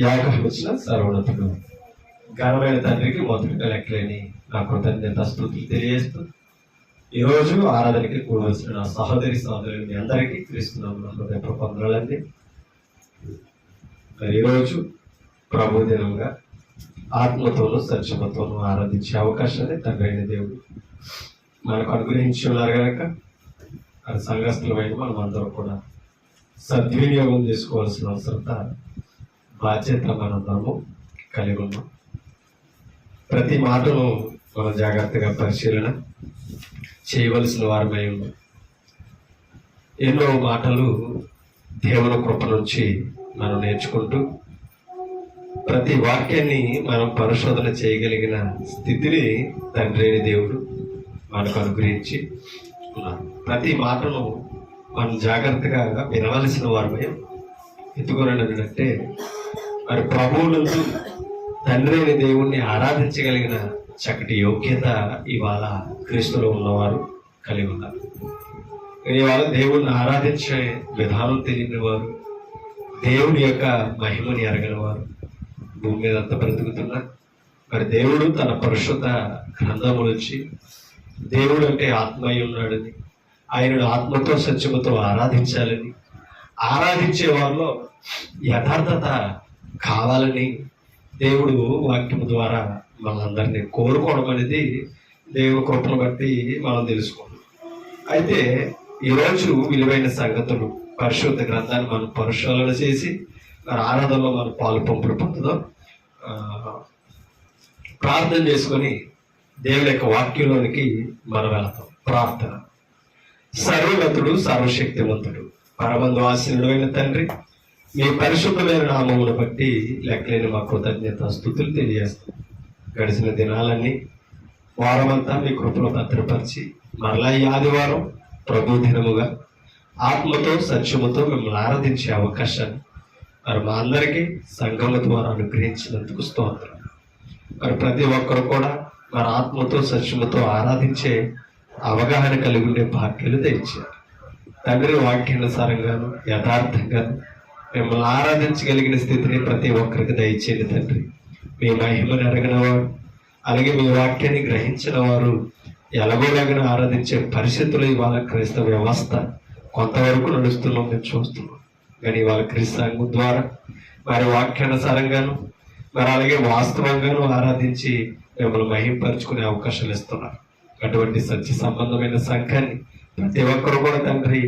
యాగమిచ్చిన సర్వోన్నతుడు ఘనమైన తండ్రికి మొదటిగా లెక్కలేని నా కృతజ్ఞత స్తుతులు తెలియజేస్తూ ఈరోజు ఆరాధనకి కూడవలసిన నా సహోదరి సహోదరులు మీ అందరికీ క్రీస్తునామమున హృదయపూర్వక వందనాలండి. మరి ఈరోజు ప్రభు దినంగా ఆత్మతోనూ సత్యమతోనూ ఆరాధించే అవకాశాన్ని తండ్రి అయిన దేవుడు మనకు అనుగ్రహించి ఉన్నారు కనుక అది సంఘస్థులమైన మనం అందరం కూడా సద్వినియోగం చేసుకోవాల్సిన అవసరత బాధ్యత మనందరము కలిగి ఉన్నాం. ప్రతి మాటను మనం జాగ్రత్తగా పరిశీలన చేయవలసిన వారమై ఉన్నాం. ఎన్నో మాటలు దేవుని కృప నుంచి మనం నేర్చుకుంటూ ప్రతి వాక్యాన్ని మనం పరిశోధన చేయగలిగిన స్థితిని తండ్రి దేవుడు మనకు అనుగ్రహించి ఉన్నారు. ప్రతి మాటను మనం జాగ్రత్తగా వినవలసిన వారమై ఎత్తుకోనంటే మరి ప్రభువునందు తండ్రి అయిన దేవుణ్ణి ఆరాధించగలిగిన చక్కటి యోగ్యత ఇవాళ క్రీస్తులో ఉన్నవారు కలిగి ఉన్నారు. ఇవాళ దేవుణ్ణి ఆరాధించే విధానం తెలియని వారు, దేవుని యొక్క మహిమని ఎరగని వారు భూమి మీద అంతా బ్రతుకుతున్నారు. మరి దేవుడు తన పరిశుద్ధ గ్రంథము నుంచి దేవుడు అంటే ఆత్మయ్య ఉన్నాడని, ఆయనను ఆత్మతో సత్యముతో ఆరాధించాలని, ఆరాధించే వారిలో యథార్థత కావాలని దేవుడు వాక్యము ద్వారా మనందరినీ కోరుకోవడం అనేది దేవుని కృపను బట్టి మనం తెలుసుకున్నాం. అయితే ఈరోజు విలువైన సంగతులు పరిశుద్ధ గ్రంథాన్ని మనం పరిశోధన చేసి మరి ఆరాధనలో మనం పాలు పంపుడు పొందుదాం. ప్రార్థన చేసుకొని దేవుని యొక్క వాక్యంలోనికి మనం వెళతాం. ప్రార్థన. సర్వోన్నతుడు సర్వశక్తివంతుడు పరమందు ఆశీనుడు అయిన తండ్రి, మీ పరిశుద్ధమైన నామమును బట్టి లెక్కలేని మా కృతజ్ఞత స్తుతులు తెలియజేస్తాం. గడిచిన దినాలన్నీ వారమంతా మీ కృపను భద్రపరిచి మరలా ఈ ఆదివారం ప్రభు దినముగా ఆత్మతో సత్యముతో మిమ్మల్ని ఆరాధించే అవకాశాన్ని మరి మా అందరికీ సంఘము ద్వారా అనుగ్రహించినందుకు స్తోత్రం. మరి ప్రతి ఒక్కరు కూడా మరి ఆత్మతో సత్యముతో ఆరాధించే అవగాహన కలిగి ఉండే భాగ్యాలు తెచ్చారు. తండ్రి వాక్యానుసారంగాను యథార్థంగాను మిమ్మల్ని ఆరాధించగలిగిన స్థితిని ప్రతి ఒక్కరికి దయచేయండి తండ్రి. మీ మహిమను ఎరగిన వారు, అలాగే మీ వాక్యాన్ని గ్రహించిన వారు ఎలాగోలాగిన ఆరాధించే పరిస్థితులు ఇవాళ క్రైస్తవ వ్యవస్థ కొంతవరకు నడుస్తున్నాం, మేము చూస్తున్నాం. కానీ ఇవాళ క్రీస్తు ద్వారా మరి వాక్యానుసారంగాను మరి అలాగే వాస్తవంగాను ఆరాధించి మిమ్మల్ని మహింపరుచుకునే అవకాశాలు ఇస్తున్నారు. అటువంటి సత్య సంబంధమైన సంఘాన్ని ప్రతి ఒక్కరు కూడా తండ్రి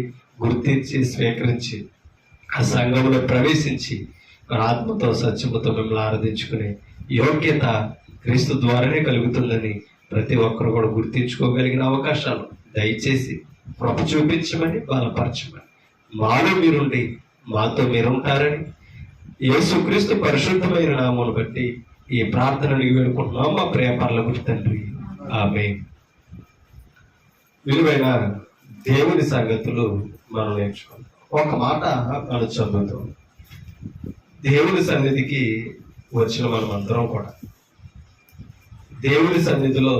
గుర్తించి స్వీకరించి ఆ సంఘంలో ప్రవేశించి మరి ఆత్మతో సత్యముతో మిమ్మల్ని ఆరాధించుకునే యోగ్యత క్రీస్తు ద్వారానే కలుగుతుందని ప్రతి ఒక్కరు కూడా గుర్తించుకోగలిగిన అవకాశాలు దయచేసి కృప చూపించమని బలపరచమని, మాలో మీరుండి మాతో మీరుంటారని యేసుక్రీస్తు పరిశుద్ధమైన నామమును బట్టి ఈ ప్రార్థనలు వేడుకుంటున్నాం మా ప్రియ పరలోకపు తండ్రి. ఆమేన్. విలువైన దేవుని సంగతులు మనం నేర్చుకుంటాం. ఒక మాట మనం చదువుతాం. దేవుని సన్నిధికి వచ్చిన మనం అందరం కూడా దేవుని సన్నిధిలో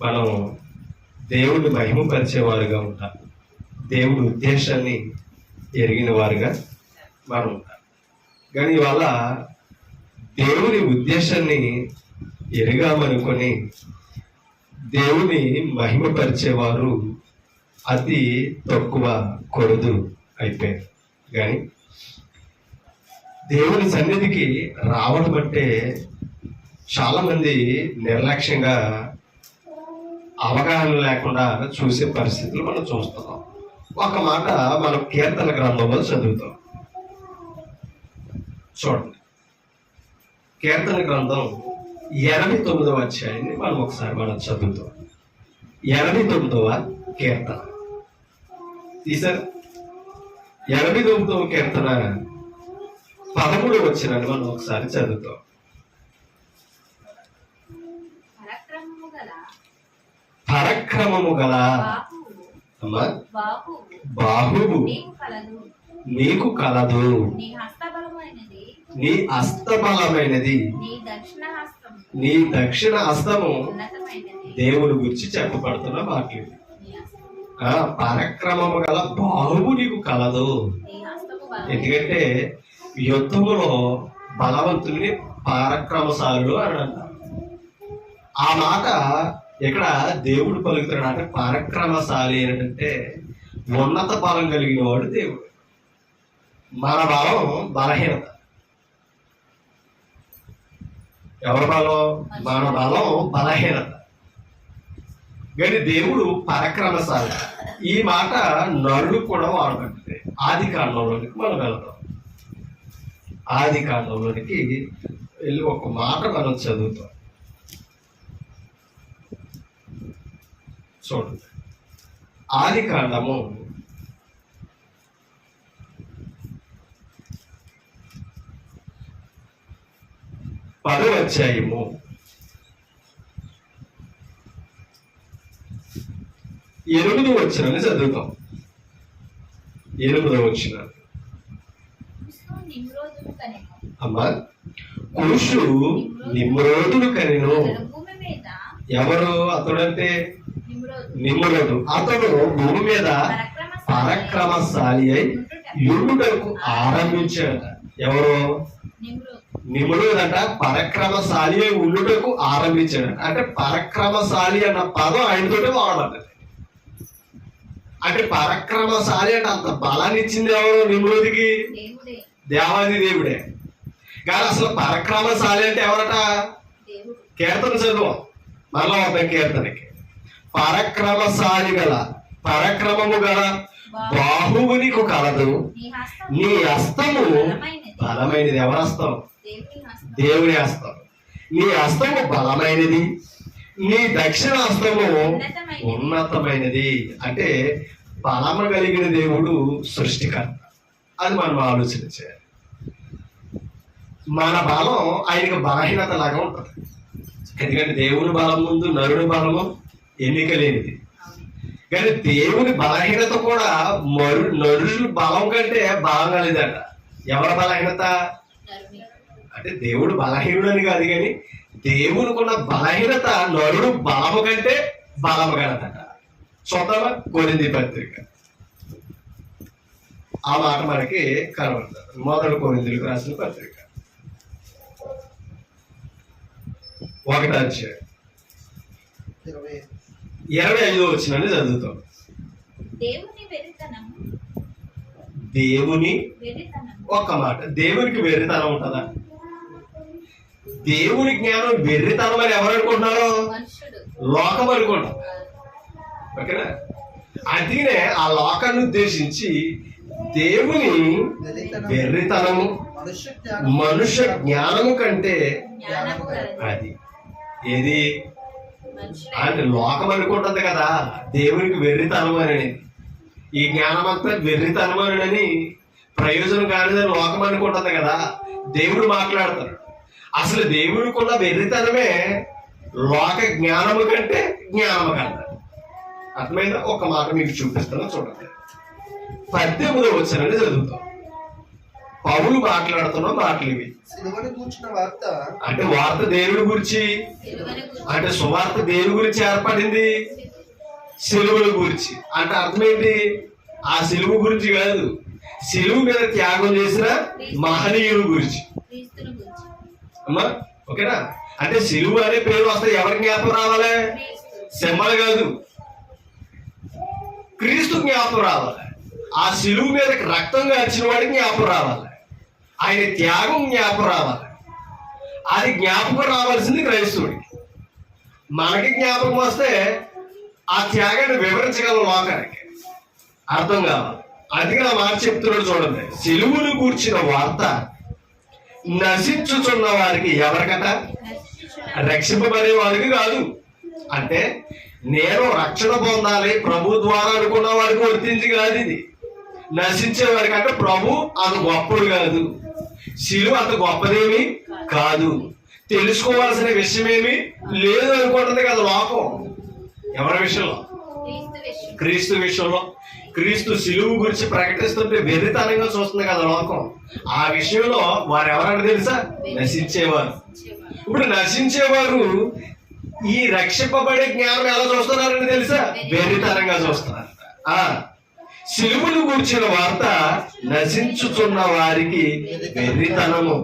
మనం దేవుడిని మహిమపరిచేవారుగా ఉంటాం. దేవుడి ఉద్దేశాన్ని ఎరిగిన వారుగా మనం ఉంటాం. కానీ ఇవాళ దేవుని ఉద్దేశాన్ని ఎరిగామనుకొని దేవుని మహిమపరిచేవారు అతి తక్కువ కొరదు అయిపోయారు. కానీ దేవుని సన్నిధికి రావడం అంటే చాలా మంది నిర్లక్ష్యంగా అవగాహన లేకుండా చూసే పరిస్థితులు మనం చూస్తున్నాం. ఒక మాట మనం కీర్తన గ్రంథంలో చదువుతాం. చూడండి, కీర్తన గ్రంథం 89వ అధ్యాయాన్ని మనం ఒకసారి చదువుతాం. 89వ కీర్తన తీసారు. 89వ కీర్తన 13వ వచనాన్ని మనం ఒకసారి చదువుతాం. పరక్రమము గల బాహువు నీకు కలదు, నీ హస్తబలమైనది, నీ దక్షిణ హస్తము దేవుని గురించి చెప్పబడుతున్న వాక్యం. పరక్రమము గల బాహువు నీకు కలదు, ఎందుకంటే యుద్ధములో బలవంతుని పరాక్రమశాలుడు అని అంటారు. ఆ మాట ఇక్కడ దేవుడు పలుకుతున్నాడు. అంటే పరాక్రమశాలి అంటే ఉన్నత బలం కలిగిన వాడు దేవుడు. మన బలం బలహీనత. ఎవరి బలం? మన బలం బలహీనత. కానీ దేవుడు పరాక్రమశాలి. ఈ మాట నరుడు కూడా వాడబడింది. ఆది కాండంలోనికి మనం వెళ్తాం. ఆది కాండంలోనికి వెళ్ళి ఒక మాట మనం చదువుతాం. చూడండి, ఆది కాండము 10వ అధ్యాయము 8వ వచనాన్ని చదువుతాం. 8వ వచనం, అమ్మా కుషు నిమ్రోదును కనెను. ఎవరు అతడంటే? నిమ్రోదు. అతడు భూమి మీద పరాక్రమశాలి అయి యుద్ధుటకు ఆరంభించాడు. ఎవరు? నిమ్రోదు అంట పరాక్రమశాలి అయి ఉండుటకు ఆరంభించాడు. అంటే పరాక్రమశాలి అన్న పదం ఆయనతోటే వాడబడ్డది. అంటే పరాక్రమశాలి అంటే అంత బలాన్ని ఇచ్చింది ఎవరు? నిమ్రోదికి దేవాది దేవుడే. కానీ అసలు పరాక్రమశాలి అంటే ఎవరట? కీర్తన చదువు మరలా ఒక కీర్తనకి. పరాక్రమశాలి గల, పరాక్రమము గల బాహువు నీకు కలదు, నీ హస్తము బలమైనది. ఎవరి హస్తం? దేవుని హస్తం. నీ హస్తము బలమైనది, నీ దక్షిణ హస్తము ఉన్నతమైనది. అంటే బలము కలిగిన దేవుడు సృష్టికర్త. అది మనం ఆలోచన చేయాలి. మన బలం ఆయనకి బలహీనత లాగా ఉంటుంది. ఎందుకంటే దేవుని బలం ముందు నరుని బలము ఎన్నిక లేనిది. కానీ దేవుని బలహీనత కూడా నరుల బలం కంటే బలంగా లేదట. ఎవరి బలహీనత అంటే దేవుడు బలహీనుడు అని కాదు, కానీ దేవునికున్న బలహీనత నరుడు బలము కంటే బలము కలదట. చూద్దామా కొరింథీ పత్రిక, ఆ మాట మనకి కనబడుతుంది. మొదటి కొరింథీయులకు రాసిన పత్రిక 1వ అధ్యాయం 25వ వచనాన్ని చదువుతాం. దేవుని ఒక్క మాట, దేవునికి వెర్రితనం ఉంటుందా? దేవుని జ్ఞానం వెర్రితనం అని ఎవరు అనుకుంటున్నారు? లోకం అనుకుంటారు. ఓకేనా? అందుకనే ఆ లోకాన్ని ఉద్దేశించి దేవుని వెర్రితనము మనుష్య జ్ఞానము కంటే అది ఏది అంటే లోకం అనుకుంటుంది కదా దేవునికి వెర్రితనం అని. ఈ జ్ఞానం అంతా వెర్రితనం అని ప్రయోజనం కానిదని లోకం అనుకుంటుంది కదా. దేవుడు మాట్లాడతాడు. అసలు దేవుడికున్న వెర్రితనమే లోక జ్ఞానము కంటే జ్ఞానము కంటే. అర్థమైందా? ఒక మాట మీకు చూపిస్తాను, చూడండి. 18వ వచనాన్ని చదువుతాం. పౌలు మాట్లాడుతున్న మాటలు ఇవి. అంటే వార్త దేవుడి గురించి, అంటే సువార్త దేవుడి గురించి ఏర్పడింది. సిలువల గురించి అంటే అర్థం ఏంటి? ఆ సిలువ గురించి కాదు, సిలువ మీద త్యాగం చేసిన మహనీయుల గురించి. అమ్మా ఓకేనా? అంటే సిలువ అనే పేరు వస్తే ఎవరికి జ్ఞాపకం రావాలి? సింబల్ కాదు, క్రీస్తు జ్ఞాపకం రావాలి. ఆ సిలువ మీద రక్తం కార్చిన వాడికి జ్ఞాపకం రావాలి. ఆయన త్యాగం జ్ఞాపకం రావాలి. అది జ్ఞాపకం రావాల్సింది క్రైస్తవుడికి. మనకి జ్ఞాపకం వస్తే ఆ త్యాగాన్ని వివరించగల లోకానికి అర్థం కావాలి. అందుకే నా మాట చెప్తున్నాడు చూడండి. సిలువను కూర్చిన వార్త నశించుచున్న వారికి ఎవరికట? రక్షింపబడే వారికి కాదు. అంటే నేను రక్షణ పొందాలి ప్రభు ద్వారా అనుకున్న వారికి వర్తించి కాదు. ఇది నశించే వారికి. అంటే ప్రభు అంత గొప్పడు కాదు, శిలువ అంత గొప్పదేమి కాదు, తెలుసుకోవాల్సిన విషయమేమి లేదు అనుకుంటుంది కదా లోకం. ఎవరి విషయంలో? క్రీస్తు విషయంలో. క్రీస్తు శిలువ గురించి ప్రకటిస్తుంటే వెర్రితనంగా చూస్తుంది కదా లోకం. ఆ విషయంలో వారు ఎవరంటే తెలుసా? నశించేవారు. ఇప్పుడు నశించేవారు ఈ రక్షింపబడే జ్ఞానం ఎలా చూస్తున్నారని తెలుసా? వెర్రితనంగా చూస్తున్నారు. సిలువను గూర్చిన వార్త నశించుచున్న వారికి వెర్రితనము.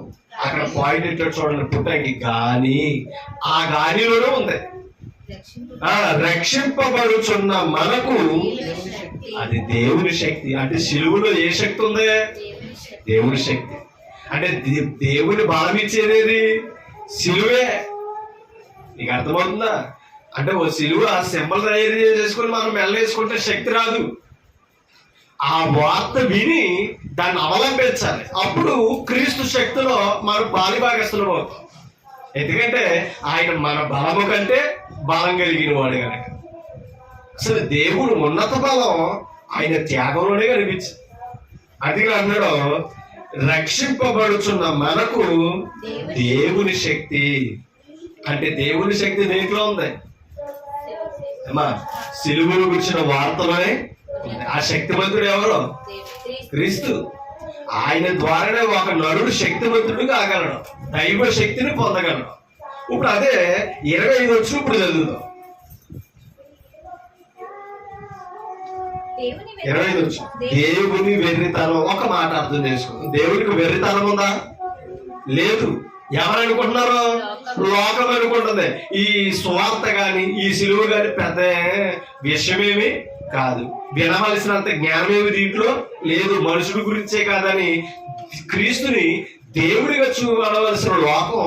అక్కడ పాయింట్ ఎట్లా చూడండి, పుట్టకి గాని, ఆ గానిలోనే ఉంది రక్షింపబడుచున్న మనకు అది దేవుని శక్తి. అంటే సిలువలో ఏ శక్తి ఉంది? దేవుని శక్తి. అంటే దేవుని బలం ఇచ్చేది సిలువే. నీకు అర్థమవుతుందా? అంటే ఓ సిలువ ఆ సింబల్ తయారు చేసుకుని మనం మెల్లేసుకుంటే శక్తి రాదు. ఆ వార్త విని దాన్ని అవలంబించాలి. అప్పుడు క్రీస్తు శక్తిలో మనం పాలిభాగస్తులం అవుతాం. ఎందుకంటే ఆయన మన బలము కంటే బలం కలిగిన వాడు కనుక. అసలు దేవుడు ఉన్నత బలం ఆయన త్యాగంలోనే కనిపించింది. అందుకే అన్నాడు, రక్షింపబడుచున్న మనకు దేవుని శక్తి. అంటే దేవుని శక్తి దేంట్లో ఉంది అమ్మా? సిలువను గురించిన వార్తలోనే. ఆ శక్తివంతుడు ఎవరు? క్రీస్తు. ఆయన ద్వారానే ఒక నరుడు శక్తివంతుడు కాగలడు, దైవ శక్తిని పొందగలడు. ఇప్పుడు అదే 25 వచ్చి ఇప్పుడు చదువుతాం. 25 వచ్చి దేవుని వెర్రితనం. ఒక మాట అర్థం చేసుకో, దేవునికి వెర్రితనం ఉందా? లేదు. ఎవరు అనుకుంటున్నారు? లోకం అనుకుంటుంది. ఈ స్వార్థ గాని ఈ సిలువ గాని పెద్ద విషయమేమి కాదు, వినవలసినంత జ్ఞానమేమి దీంట్లో లేదు, మనుషుడి గురించే కాదని క్రీస్తుని దేవుడిగా చూడవలసిన లోకం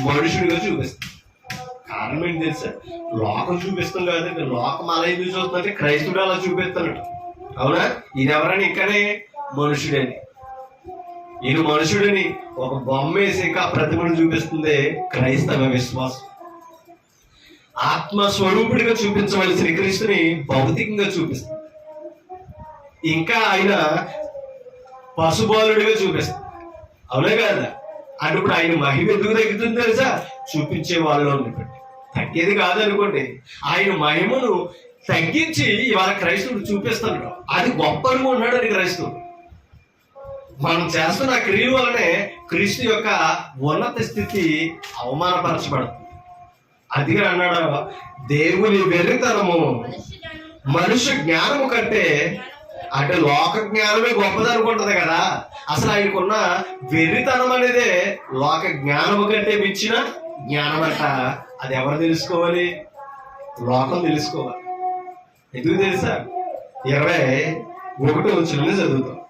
మనుషుడిగా చూపిస్తుంది. కారణం ఏంటి తెలుసా? లోకం చూపిస్తాం కాదండి, లోకం అలా ఎందుకు చూస్తుందంటే క్రైస్తుడు అలా చూపిస్తున్నాడు. అవునా? ఈయన ఎవరని ఇక్కడే మనుషుడని, ఈయన మనుషుడిని ఒక బొమ్మ వేసి ఇంకా ప్రతిమను చూపిస్తుంది క్రైస్తవ విశ్వాసం. ఆత్మస్వరూపుడిగా చూపించవలసిన క్రీస్తుని భౌతికంగా చూపిస్తుంది. ఇంకా ఆయన పశుబాలుడిగా చూపిస్తుంది. అవునే కదా? అంటే ఇప్పుడు ఆయన మహిమ ఎందుకు తగ్గుతుంది తెలుసా? చూపించే వాళ్ళు అనుకోండి, తగ్గేది కాదనుకోండి. ఆయన మహిమను తగ్గించి ఇవాళ క్రైస్తవుడు చూపిస్తున్నాడు. అది గొప్ప అనుకుంటున్నాడు అని క్రైస్తవుడు. మనం చేస్తున్న క్రియల వలనే క్రీస్తు యొక్క ఉన్నత స్థితి అవమానపరచబడుతుంది. అందుకే అన్నాడు, దేవుని వెర్రితనము మనుష్య జ్ఞానము కంటే, అంటే లోక జ్ఞానమే గొప్పది అనుకుంటది కదా. అసలు ఆయనకున్న వెర్రితనం అనేదే లోక జ్ఞానము కంటే మించిన జ్ఞానం అంట. అది ఎవరు తెలుసుకోవాలి? లోకం తెలుసుకోవాలి. ఎందుకు తెలుసా? 21 వచనం చదువుతాం.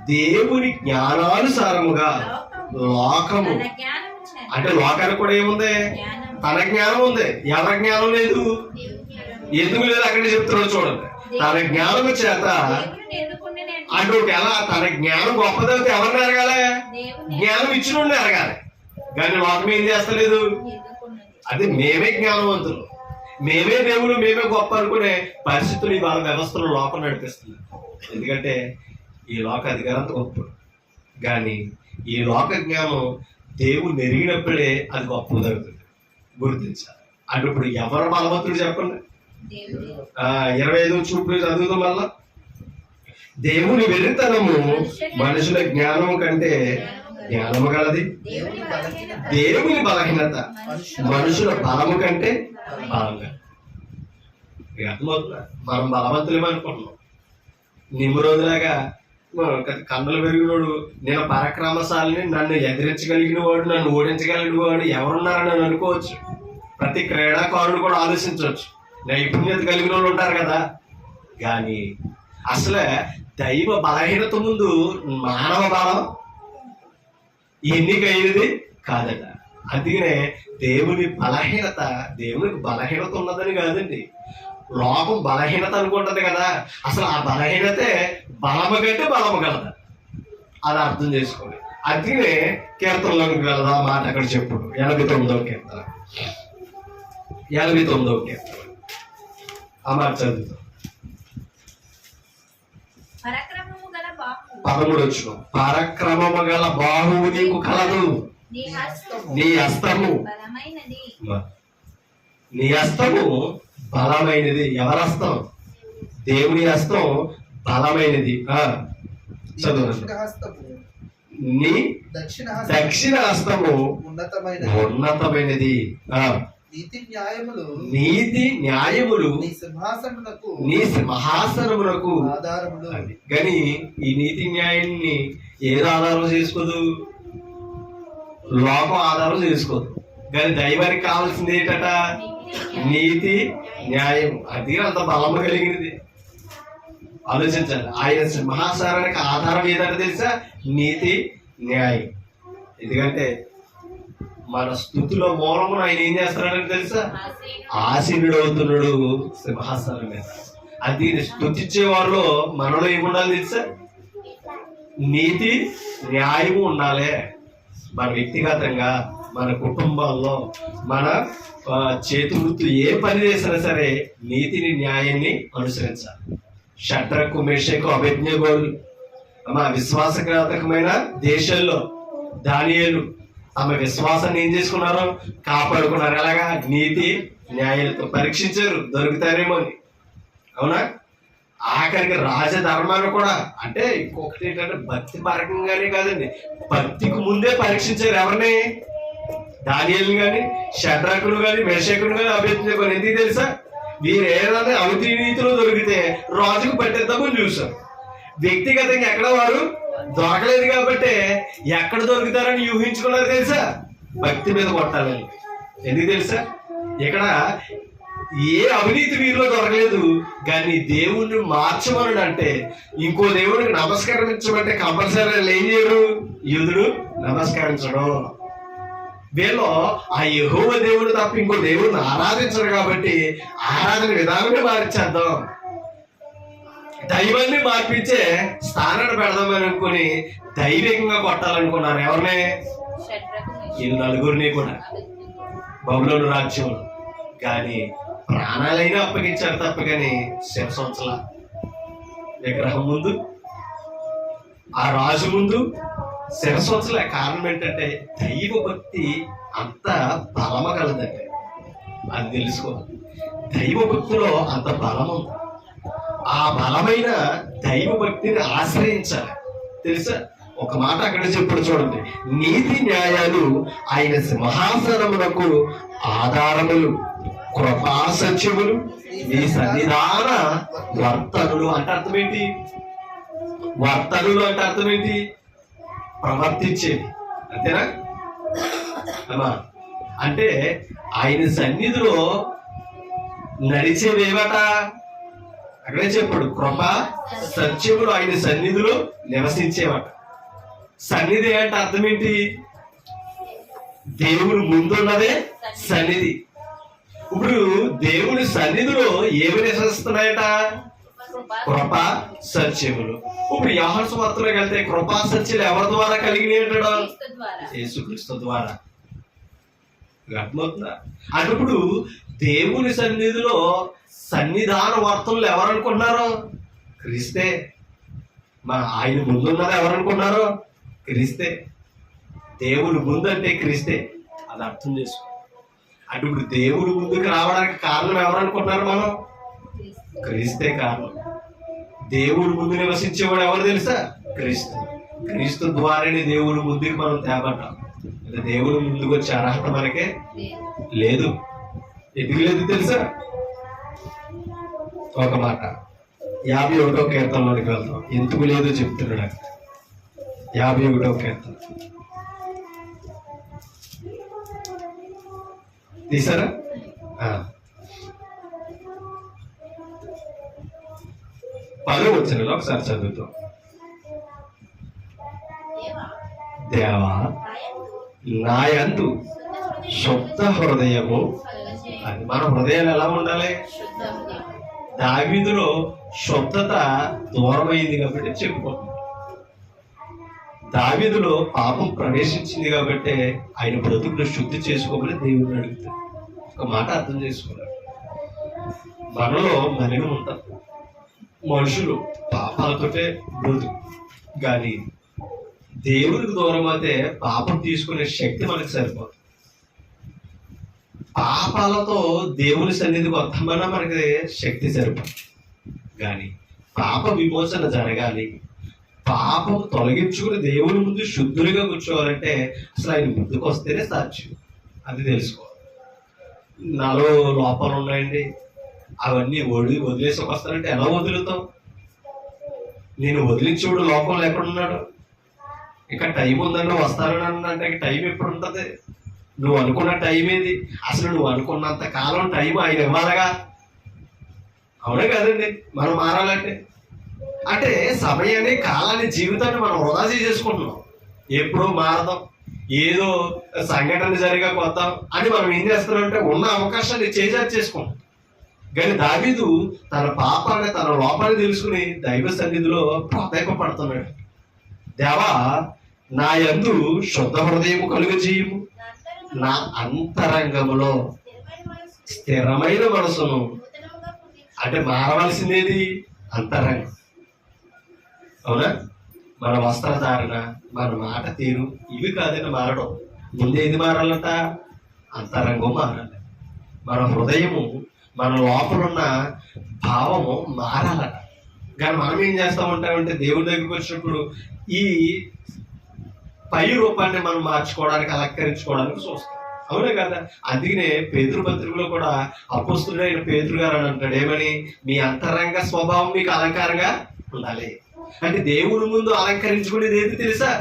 దేవుని జ్ఞానానుసారముగా లోకము, అంటే లోకానికి కూడా ఏముంది? తన జ్ఞానం ఉంది. ఎవరి జ్ఞానం లేదు? ఎందుకు లేదు? అక్కడే చెప్తున్నాడు చూడండి. తన జ్ఞానము చేత. అంటే ఎలా తన జ్ఞానం గొప్పదైతే ఎవరిని ఎరగాలి? జ్ఞానం ఇచ్చినోడిని ఎరగాలి. కానీ లోకం ఏం చేస్తలేదు. అది మేమే జ్ఞానవంతులు, మేమే దేవుడు, మేమే గొప్ప అనుకునే పరిస్థితులు ఇవాళ వ్యవస్థలో లోకం నడిపిస్తుంది. ఎందుకంటే ఈ లోక అధికారంత గొప్ప, కానీ ఈ లోక జ్ఞానం దేవుడు ఎరిగినప్పుడే అది గొప్ప జరుగుతుంది. గుర్తించాలి. అంటే ఇప్పుడు ఎవరు బలవంతుడు చెప్పండి? 25 చూపు చదువుతాం మళ్ళా. దేవుని వెర్రితనము మనుషుల జ్ఞానము కంటే జ్ఞానము గలది, దేవుని బలహీనత మనుషుల బలము కంటే బలంగా. అర్థమవుతుందా? మనం బలవంతులేమనుకుంటున్నాం. నిమ్రోజులాగా కన్నులు పెరిగినోడు, నేను పరాక్రమశాలిని, నన్ను ఎదిరించగలిగిన వాడు, నన్ను ఓడించగలిగిన వాడు ఎవరున్నారని నేను అనుకోవచ్చు. ప్రతి క్రీడాకారుడు కూడా ఆలోచించవచ్చు. నైపుణ్యత కలిగిన వాళ్ళు ఉంటారు కదా. కానీ అసలే దైవ బలహీనత ముందు మానవ బలం ఎన్నికైనది కాదట. అందుకనే దేవుని బలహీనత, దేవునికి బలహీనత ఉన్నదని కాదండి, లోకం బలహీనత అనుకుంటది కదా. అసలు ఆ బలహీనతే బలము కంటే బలము కలదు. అది అర్థం చేసుకోండి. అందుకనే కీర్తనలోకి వెళ్దాం. మాట అక్కడ చెప్పుడు 89వ కీర్తన, 89వ కీర్తన ఆ మాట చదువుతాం. 13 వచ్చిన పరక్రమము గల బాహువు నీకు కలదు, నీ హస్తము, నీ హస్తము బలమైనది. ఎవరి హస్తం? దేవుని హస్తం బలమైనది. చదువు. నీ దక్షిణ హస్తము ఉన్నతమైనది, నీతి న్యాయములు నీతి న్యాయములు నీ సింహాసనమునకు నీ సింహాసనమునకు ఆధారములు. అది కానీ ఈ నీతి న్యాయాన్ని ఏది ఆధారం చేసుకోదు, లోకం ఆధారం చేసుకోదు. కానీ దైవానికి కావాల్సింది ఏంటట? నీతి న్యాయం. అది అంత బలము కలిగినది. ఆలోచించాలి. ఆయన సింహాసనానికి ఆధారం ఏదంటే తెలుసా? నీతి న్యాయం. ఎందుకంటే మన స్థుతిలో మూలమును ఆయన ఏం చేస్తున్నాడని తెలుసా? ఆసీనుడు అవుతున్నాడు సింహాసనం మీద. అది స్థుతించే వారిలో మనలో ఏముండాలి తెలుసా? నీతి న్యాయము ఉండాలి. మన వ్యక్తిగతంగా, మన కుటుంబాల్లో, మన చేతి వృత్తులు ఏ పని చేసినా సరే నీతిని న్యాయాన్ని అనుసరించాలి. షడ్రకు, మేషకు, అబేద్నెగోలు మా విశ్వాసఘాతకమైన దేశంలో దానియేలు ఆమె విశ్వాసాన్ని ఏం చేసుకున్నారు? కాపాడుకున్నారు. ఎలాగా? నీతి న్యాయాలతో పరీక్షించారు, దొరుకుతారేమో అని. అవునా? ఆఖరికి రాజధర్మాన్ని కూడా, అంటే ఇంకొకటి ఏంటంటే భక్తి పరకంగానే కాదండి, భక్తికి ముందే పరీక్షించారు. ఎవరిని? దానియేలుని కానీ, షడ్రకును కానీ, మేషకును కానీ, అబేద్నెగోను. ఎందుకు తెలుసా? వీరు ఏదైనా అవినీతిలో దొరికితే రాజుకు పట్టేద్దామని చూశారు. వ్యక్తిగతంగా ఎక్కడ వారు దొరకలేదు కాబట్టి ఎక్కడ దొరుకుతారని ఊహించుకున్నారు తెలుసా? భక్తి మీద కొట్టాలని. ఎందుకు తెలుసా? ఇక్కడ ఏ అవినీతి వీరిలో దొరకలేదు. కానీ దేవుణ్ణి మార్చమని అంటే, ఇంకో దేవుడికి నమస్కరించమంటే కంపల్సరీ ఏం చేయరు? యూదుడు నమస్కరించడం. వీళ్ళు ఆ యెహోవా దేవుడు తప్ప ఇంకో దేవుడిని ఆరాధించరు కాబట్టి ఆరాధన విధానమే మార్చేద్దాం, దైవాన్ని మార్పించే స్థానాన్ని పెడదామని అనుకుని దైవికంగా కొట్టాలనుకున్నారు. ఎవరిని? ఈ నలుగురిని కూడా బబులోను రాజ్యంలో. కానీ ప్రాణాలైనా అప్పగించారు తప్ప కానీ శివసంచల విగ్రహం ముందు, ఆ రాజు ముందు శిరస్వంచలే. కారణం ఏంటంటే దైవ భక్తి అంత బలమ కలదండి. అది తెలుసుకోవాలి. దైవ భక్తిలో అంత బలం ఉంది. ఆ బలమైన దైవ భక్తిని ఆశ్రయించాలి. తెలుసా? ఒక మాట అక్కడ చెప్పుడు చూడండి. నీతి న్యాయాలు ఆయన సింహాసనమునకు ఆధారములు, కృపా సత్యములు నీ సన్నిధాన వర్తనులు. అంటే అర్థం ఏంటి? వర్తనులు అంటే అర్థం ఏంటి? ప్రవర్తించేది. అంతేనా అమ్మా? అంటే ఆయన సన్నిధిలో నడిచేవేవట? అక్కడే చెప్పాడు. కృప సత్యములు ఆయన సన్నిధిలో నివసించేవట. సన్నిధి అంటే అర్థం ఏంటి? దేవుడు ముందున్నదే సన్నిధి. ఇప్పుడు దేవుని సన్నిధిలో ఏమి నివసిస్తున్నాయట? కృప సత్యములు. ఇప్పుడు యోహాను సువార్తలోకి వెళ్తే కృపా సత్యాలు ఎవరి ద్వారా కలిగినాయి అంటాడు? యేసుక్రీస్తు ద్వారా. అర్థమవుతుందా? అప్పుడు దేవుని సన్నిధిలో సన్నిధాన వర్తనలు ఎవరు అనుకుంటున్నారు? క్రీస్తే. ఆయన ముందున్నది ఎవరు అనుకున్నారు? క్రీస్తే. దేవుడు ముందంటే క్రీస్తే. అది అర్థం చేసుకో. అంటే ఇప్పుడు దేవుడు ముందుకు రావడానికి కారణం ఎవరు అనుకుంటున్నారు? మనం క్రీస్తే కారణం. దేవుడు ముందు నివసించేవాడు ఎవరు తెలుసా? క్రీస్తు. క్రీస్తు ద్వారానే దేవుడు ముందుకు మనం తేబడ్డాం. దేవుడు ముందుకు వచ్చే అర్హత మనకే లేదు. ఎందుకు లేదు తెలుసా? ఒక మాట 51వ కీర్తనలోనికి వెళ్తాం. ఎందుకు లేదు చెప్తున్నాడు. 51వ కీర్తన తీసారా? 10వ వచనంలో ఒకసారి చదువుతాం. దేవా నాయందు శుద్ధ హృదయము. అది మన హృదయాలు ఎలా ఉండాలి? దావీదులో శుద్ధత దూరమైంది కాబట్టి చెప్పుకుంటున్నాం. దావీదులో పాపం ప్రవేశించింది కాబట్టి ఆయన బ్రతుకును శుద్ధి చేసుకోమని దేవుడిని అడుగుతాడు. ఒక మాట అర్థం చేసుకున్నాడు. మనలో మలినం ఉంటాం. మనుషులు పాపాలతోటే బ్రతుకు. కానీ దేవుడికి దూరం అయితే పాపం తీసుకునే శక్తి మనకు సరిపోతుంది. పాపాలతో దేవుని సన్నిధికి వస్తామన్నా మనకి శక్తి సరిపోతుంది. కానీ పాప విమోచన జరగాలి, పాపం తొలగించుకుని దేవుని ముందు శుద్ధులుగా కూర్చోవాలంటే అసలు ఆయన ముందుకు వస్తేనే సాధ్యం. అది తెలుసుకోవాలి. నాలో లోపాలు ఉన్నాయండి, అవన్నీ వదిలేసి వస్తానంటే ఎలా వదులుతాం? నేను వదిలించుడు లోకంలో ఎక్కడున్నాడు? ఇంకా టైం ఉందండి వస్తానని అంటే టైం ఎప్పుడు ఉంటుంది? నువ్వు అనుకున్న టైం ఏది? అసలు నువ్వు అనుకున్నంత కాలం టైం ఆయన ఇవ్వాలగా. అవునే కదండి మనం మారాలంటే. అంటే సమయాన్ని, కాలాన్ని, జీవితాన్ని మనం వృధా చేసుకుంటున్నాం. ఎప్పుడూ మారదాం, ఏదో సంఘటన జరిగా కొద్దాం అని మనం ఏం చేస్తున్నామంటే ఉన్న అవకాశాన్ని చేసుకుంటాం. కానీ దావీదు తన పాపాన్ని, తన లోపాన్ని తెలుసుకుని దైవ సన్నిధిలో ప్రాధాన్యపడుతున్నాడు. దేవా, నా యందు శుద్ధ హృదయము కలుగజేయుము, నా అంతరంగములో స్థిరమైన మనసును. అంటే మారవలసిందేది అంతరంగం. అవునా? మన వస్త్రధారణ, మన మాట తీరు, ఇవి కాదని మారడం. ముందేది మారాలంట? అంతరంగం మారాలి. మన హృదయము, మన లోపలున్న భావము మారాలట. కానీ మనం ఏం చేస్తూ ఉంటామంటే దేవుడి దగ్గరికి వచ్చినప్పుడు ఈ పై రూపాన్ని మనం మార్చుకోవడానికి, అలంకరించుకోవడానికి చూస్తాం. అవునే కదా? అందుకనే పేతురు పత్రికలో కూడా అపోస్తుడైన పేతురు గారు అని అంటాడు, ఏమని? మీ అంతరంగ స్వభావం మీకు అలంకారంగా ఉండాలి. అంటే దేవుడి ముందు అలంకరించుకునేది ఏది తెలుసా?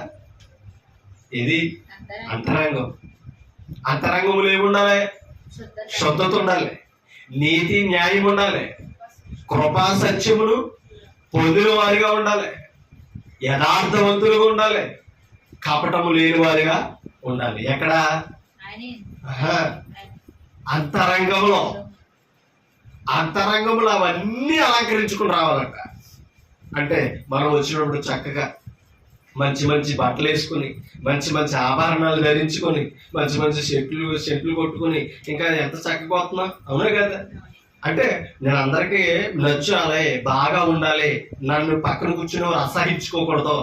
ఇది అంతరంగం. అంతరంగములు ఏముండాలి? శుద్ధత ఉండాలి, నీతి న్యాయం ఉండాలి, కృపా సత్యమును పొందిన వారిగా ఉండాలి, యథార్థవంతులుగా ఉండాలి, కపటము లేని వారిగా ఉండాలి. ఎక్కడ? అంతరంగంలో. అంతరంగంలో అవన్నీ అలంకరించుకుని రావాలంట. అంటే మనం వచ్చినప్పుడు చక్కగా మంచి మంచి బట్టలు వేసుకుని, మంచి మంచి ఆభరణాలు ధరించుకొని, మంచి మంచి చెట్లు కొట్టుకుని ఇంకా ఎంత చక్కగా వస్తున్నాం. అవునా కదా? అంటే నేను అందరికీ నచ్చాలి, బాగా ఉండాలి, నన్ను పక్కన కూర్చుని వారు అసహించుకోకూడదు.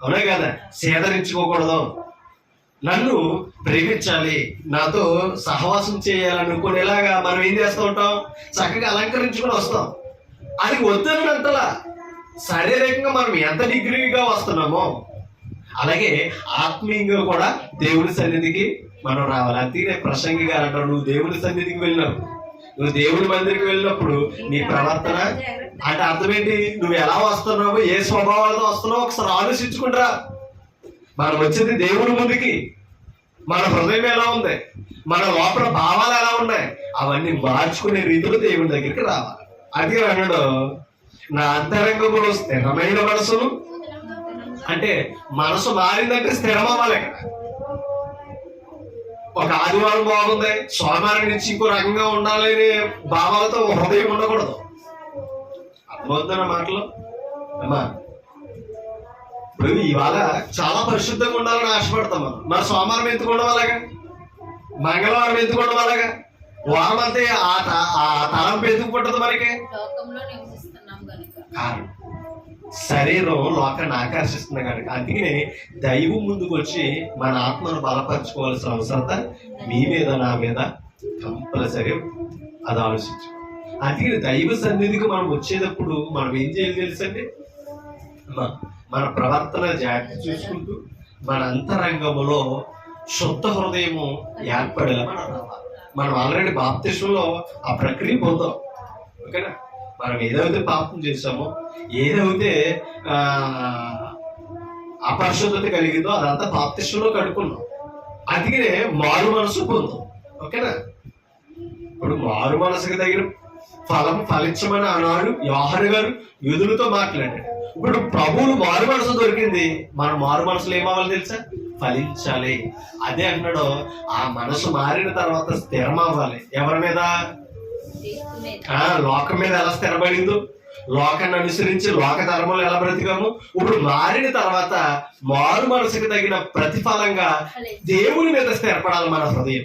అవునా కదా? సేదరించుకోకూడదు, నన్ను ప్రేమించాలి, నాతో సహవాసం చేయాలనుకునేలాగా మనం ఏం చేస్తూ ఉంటాం? చక్కగా అలంకరించుకుని వస్తాం. అది వద్దని అంతలా శారీరకంగా మనం ఎంత డిగ్రీగా వస్తున్నామో అలాగే ఆత్మీయంగా కూడా దేవుని సన్నిధికి మనం రావాలి. అందుకే ప్రసంగి గారు అంటారు, నువ్వు దేవుని సన్నిధికి వెళ్ళినప్పుడు, నువ్వు దేవుని మందిరికి వెళ్ళినప్పుడు నీ ప్రవర్తన అంటే అర్థం ఏంటి? నువ్వు ఎలా వస్తున్నావో, ఏ స్వభావాలతో వస్తున్నావో ఒకసారి ఆలోచించుకుంటారా. మనం వచ్చింది దేవుని ముందుకి, మన హృదయం ఎలా ఉంది, మన లోపల భావాలు ఎలా ఉన్నాయి, అవన్నీ మార్చుకునే రీతిలో దేవుని దగ్గరికి రావాలి. అది అన్నాడు, నా అంతరంగంలో స్థిరమైన మనసును. అంటే మనసు మారిందంటే స్థిరం అవ్వాలి. ఇక్కడ ఒక ఆదివారం బాగుంది, సోమవారం నుంచి ఇంకో రకంగా ఉండాలనే భావాలతో హృదయం ఉండకూడదు. అర్థమవుతుందన్న మాటలు అమ్మా. ఇప్పుడు ఇవాళ చాలా పరిశుద్ధంగా ఉండాలని ఆశపడతాం మనం. మరి సోమవారం ఎందుకు ఉండవాలగా, మంగళవారం ఎందుకు ఉండవాలగా, వారం అంతే ఆ తలంపు ఎందుకు పుట్టదు మనకి? కారణం శరీరం లోకాన్ని ఆకర్షిస్తుంది కనుక. అందుకనే దైవం ముందుకు వచ్చి మన ఆత్మను బలపరచుకోవాల్సిన అవసరత మీ మీద, నా మీద కంపల్సరీ. అది ఆలోచించు. అందుకని దైవ సన్నిధికి మనం వచ్చేటప్పుడు మనం ఏం చేయాలి తెలుసండి? మన ప్రవర్తన జాగ్రత్త చూసుకుంటూ మన అంతరంగములో శుద్ధ హృదయము ఏర్పడేలా మనం రావాలి. మనం ఆల్రెడీ బాప్తిస్మంలో ఆ ప్రక్రియ పొందాం. ఓకేనా? మనం ఏదైతే పాపం చేసామో, ఏదైతే అపరిశుద్ధత కలిగిందో అదంతా బాప్తిస్మంలో కడుక్కున్నాం. అందుకనే మారు మనసు పొందాం. ఓకేనా? ఇప్పుడు మారు మనసుకి తగిన ఫలం ఫలించమని ఆనాడు యోహాను గారు యూదులతో మాట్లాడాడు. ఇప్పుడు ప్రభువులు మారు మనసు దొరికింది, మన మారు మనసులో ఏమవ్వాలి తెలుసా? ఫలించాలి. అదే అంటున్నాడు, ఆ మనసు మారిన తర్వాత స్థిరం అవ్వాలి. ఎవరి మీద? లోకం మీద ఎలా స్థిరపడిందో, లోకాన్ని అనుసరించి లోక ధర్మంలో ఎలా బ్రతికాము, ఇప్పుడు మారిన తర్వాత మారు మనసుకి తగిన ప్రతిఫలంగా దేవుని మీద స్థిరపడాలి. మన హృదయం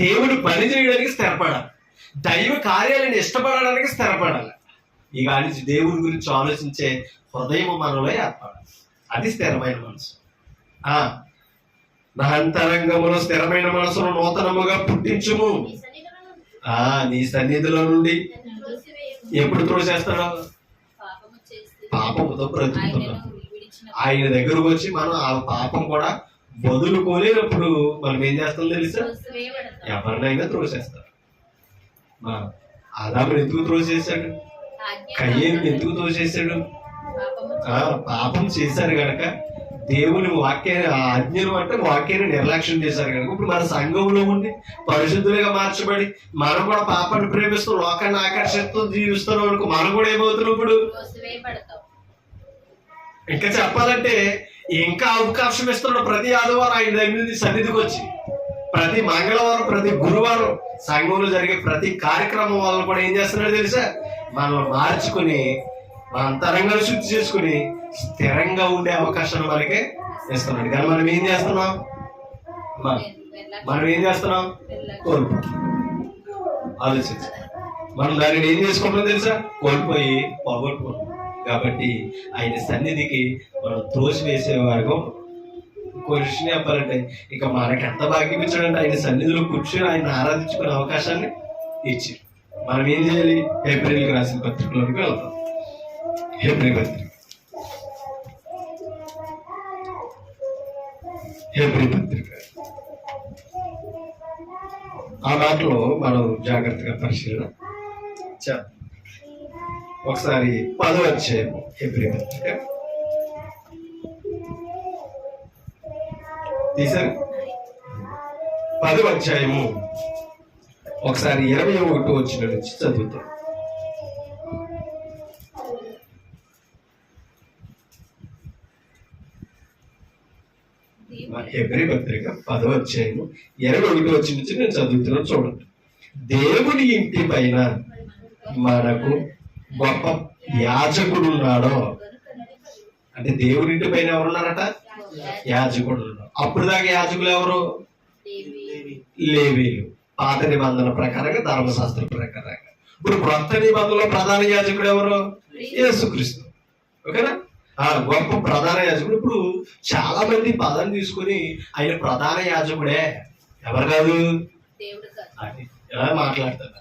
దేవుడు పని చేయడానికి స్థిరపడాలి, దైవ కార్యాలను ఇష్టపడడానికి స్థిరపడాలి. ఇక నుంచి దేవుడి గురించి ఆలోచించే హృదయం మనలో ఏర్పడాలి. అది స్థిరమైన మనసు. నా అంతరంగములో స్థిరమైన మనసును నూతనముగా పుట్టించుము. నీ సన్నిధిలో నుండి ఎప్పుడు త్రోసేస్తాడో? పాపముతో బ్రతుకుతున్నాం. ఆయన దగ్గరకు వచ్చి మనం ఆ పాపం కూడా వదులుకోలేనప్పుడు మనం ఏం చేస్తాం తెలుసా? ఎవరినైనా త్రోసేస్తాం. మా ఆదాముని ఎందుకు త్రోసేశాడు? కయ్యేను ఎందుకు తోసేశాడు? పాపం చేశారు గనక దేవుని వాక్యాన్ని ఆజ్ఞలు అంటే వాక్యాన్ని నిర్లక్ష్యం చేశారు కనుక ఇప్పుడు మన సంఘంలో ఉండి పరిశుద్ధులుగా మార్చబడి మనం కూడా పాపాన్ని ప్రేమిస్తూ లోకాన్ని ఆకర్షిస్తూ జీవిస్తున్నాం అనుకో, మనం కూడా ఏమవుతున్నాం ఇప్పుడు? ఇంకా చెప్పాలంటే ఇంకా అవకాశం ఇస్తున్నాడు. ప్రతి ఆదివారం ఆయన సన్నిధికి వచ్చి ప్రతి మంగళవారం ప్రతి గురువారం సంఘంలో జరిగే ప్రతి కార్యక్రమం వల్ల కూడా ఏం చేస్తున్నాడు తెలుసా? మనం మార్చుకుని మన అంతరంగాన్ని శుద్ధి చేసుకుని స్థిరంగా ఉండే అవకాశాన్ని మనకి ఇస్తున్నాడు. కానీ మనం ఏం చేస్తున్నాం? కోల్పోతున్నాం. ఆలోచించ మనం దానిని ఏం చేసుకుంటాం తెలుసా? కోల్పోయి పోగొట్టుకుంటాం. కాబట్టి ఆయన సన్నిధికి మనం త్రోసివేసే వరకు ఇంకో విషయం చెప్పాలంటే ఇక మనకి ఎంత భాగ్యం ఇచ్చాడంటే ఆయన సన్నిధిలో కూర్చొని ఆయన ఆరాధించుకునే అవకాశాన్ని ఇచ్చి మనం ఏం చేయాలి? ఏప్రిల్కి రాసిన పత్రికలోకి వెళ్తాం. ఏప్రిల్ పత్రిక ఆ మాటలో మనం జాగ్రత్తగా పరిశీలన చేద్దాం. ఒకసారి 10వ అధ్యాయం ఏప్రిల్ పత్రిక తీసారు. 10వ అధ్యాయము ఒకసారి 21వ వచనం నుంచి చదువుతాం. హెబ్రీ పత్రిక 10వ అధ్యాయము 21వ వచనం నుంచి నేను చదువుతున్నాను, చూడండి. దేవుని ఇంటి పైన మనకు గొప్ప యాజకుడు ఉన్నాడో, అంటే దేవుని ఇంటి పైన ఎవరున్నారట? యాజకుడు ఉన్నాడు. అప్పుడు దాకా యాజకులు ఎవరు? లేవీయులు. పాత నిబంధన ప్రకారంగా, ధర్మశాస్త్ర ప్రకారంగా. ఇప్పుడు కొత్త నిబంధనలో ప్రధాన యాజకుడు ఎవరు? యేసుక్రీస్తు. ఓకేనా? గొప్ప ప్రధాన యాజకుడు. ఇప్పుడు చాలా మంది పదం తీసుకుని ఆయన ప్రధాన యాజకుడే, ఎవరు కాదు ఎలా మాట్లాడుతున్నారు.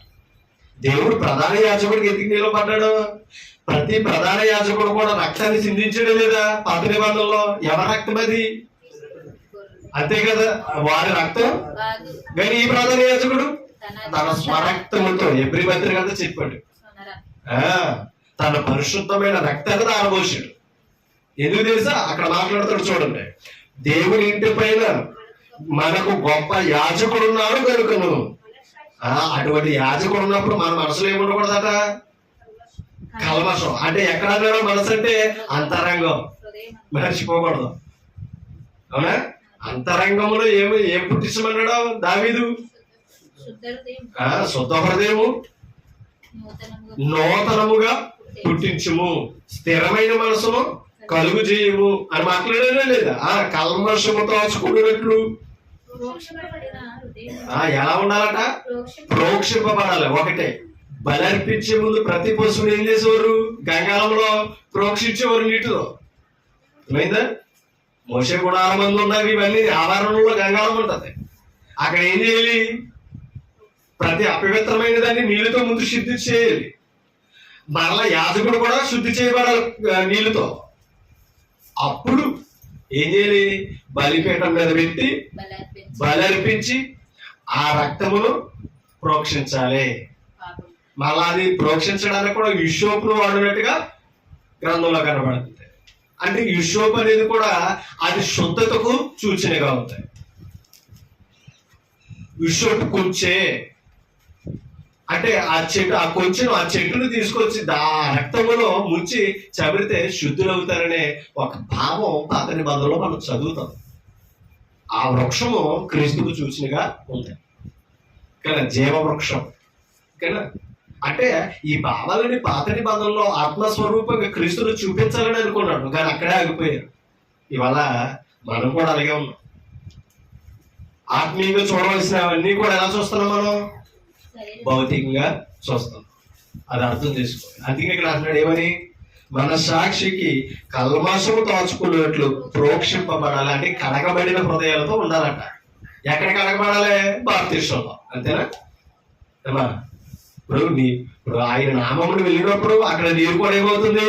దేవుడు ప్రధాన యాజకుడికి ఎందుకు నిలబడ్డాడు? ప్రతి ప్రధాన యాజకుడు కూడా రక్తాన్ని సిందించడం లేదా? పాత నిబంధనలో ఎవరి రక్తం అది? అంతే కదా, వారి రక్తం. కానీ ఈ ప్రధాన యాజకుడు తన స్వరక్తముతో ఎబ్రీ పత్రిక అంతా చెప్పాడు, తన పరిశుద్ధమైన రక్తాన్ని దారబోసాడు. ఎందుకు తెలుసా? అక్కడ మాట్లాడుతాడు, చూడండి. దేవుని ఇంటి పైన మనకు గొప్ప యాజకుడు ఉన్నాడు కనుకను. అటువంటి యాజకుడు ఉన్నప్పుడు మన మనసులో ఏముండకూడదట? కల్మషం. అంటే ఎక్కడ అన్నాడు? మనసు అంటే అంతరంగం, మర్చిపోకూడదు. అవునా? అంతరంగంలో ఏం పుట్టించమన్నాడు దావీదు? శుద్ధ హృదయము నూతనముగా పుట్టించుము, స్థిరమైన మనసును కలుగు చేయము అని మాట్లాడారా లేదా? కల్మషము తోచుకున్నట్లు ఎలా ఉండాలట? ప్రోక్షింపబడాలి. ఒకటే, బలర్పించే ముందు ప్రతి పశువుని ఏం చేసేవారు? గంగాళంలో ప్రోక్షించేవారు నీటిలో. అర్థమైందా? మోసే గుడాల మంది ఉన్నవి, ఇవన్నీ ఆవరణలో గంగాళం ఉంటది. అక్కడ ఏం చేయాలి? ప్రతి అపవిత్రమైన దాన్ని నీళ్ళతో ముందు శుద్ధి చేయాలి. మరలా యాజకుడు కూడా శుద్ధి చేయబడాలి నీళ్ళతో. అప్పుడు ఏం చేయాలి? బలిపీఠం మీద పెట్టి బలర్పించి ఆ రక్తమును ప్రోక్షించాలి. మళ్ళా అది ప్రోక్షించడానికి కూడా యుషోపును వాడినట్టుగా గ్రంథంలో కనబడుతుంది. అంటే యుషోపు అనేది కూడా అది శుద్ధతకు సూచనగా ఉంటాయి. యుషోపు కొంచె అంటే ఆ చెట్టును తీసుకొచ్చి రక్తములో ముంచి చబరితే శుద్ధులవుతారనే ఒక భావం పాత నిబంధనలో మనం చదువుతాం. ఆ వృక్షము క్రీస్తుకు సూచనగా ఉంది కదా, జీవ వృక్షం కదా. అంటే ఈ భావాలని పాత నిబంధనలో ఆత్మస్వరూపంగా క్రీస్తును చూపించాలని అనుకున్నాడు, కానీ అక్కడే ఆగిపోయారు. ఇవాళ మనం కూడా అలాగే ఉన్నాం. ఆత్మీయంగా చూడవలసినవన్నీ కూడా ఎలా చూస్తున్నాం? మనం భౌతికంగా చూస్తాం. అది అర్థం చేసుకోవాలి. అందుకే ఇక్కడ అంటున్నాడు ఏమని? మన సాక్షికి కల్మషము తోచుకున్నట్లు ప్రోక్షింపబడాలి. అంటే కడగబడిన హృదయాలతో ఉండాలంట. ఎక్కడ కడగబడాలి? బాప్తిస్మంలో. అంతేనా? ఇప్పుడు ఆయన నామమును వెళ్ళినప్పుడు అక్కడ నీరు కూడా ఏమవుతుంది?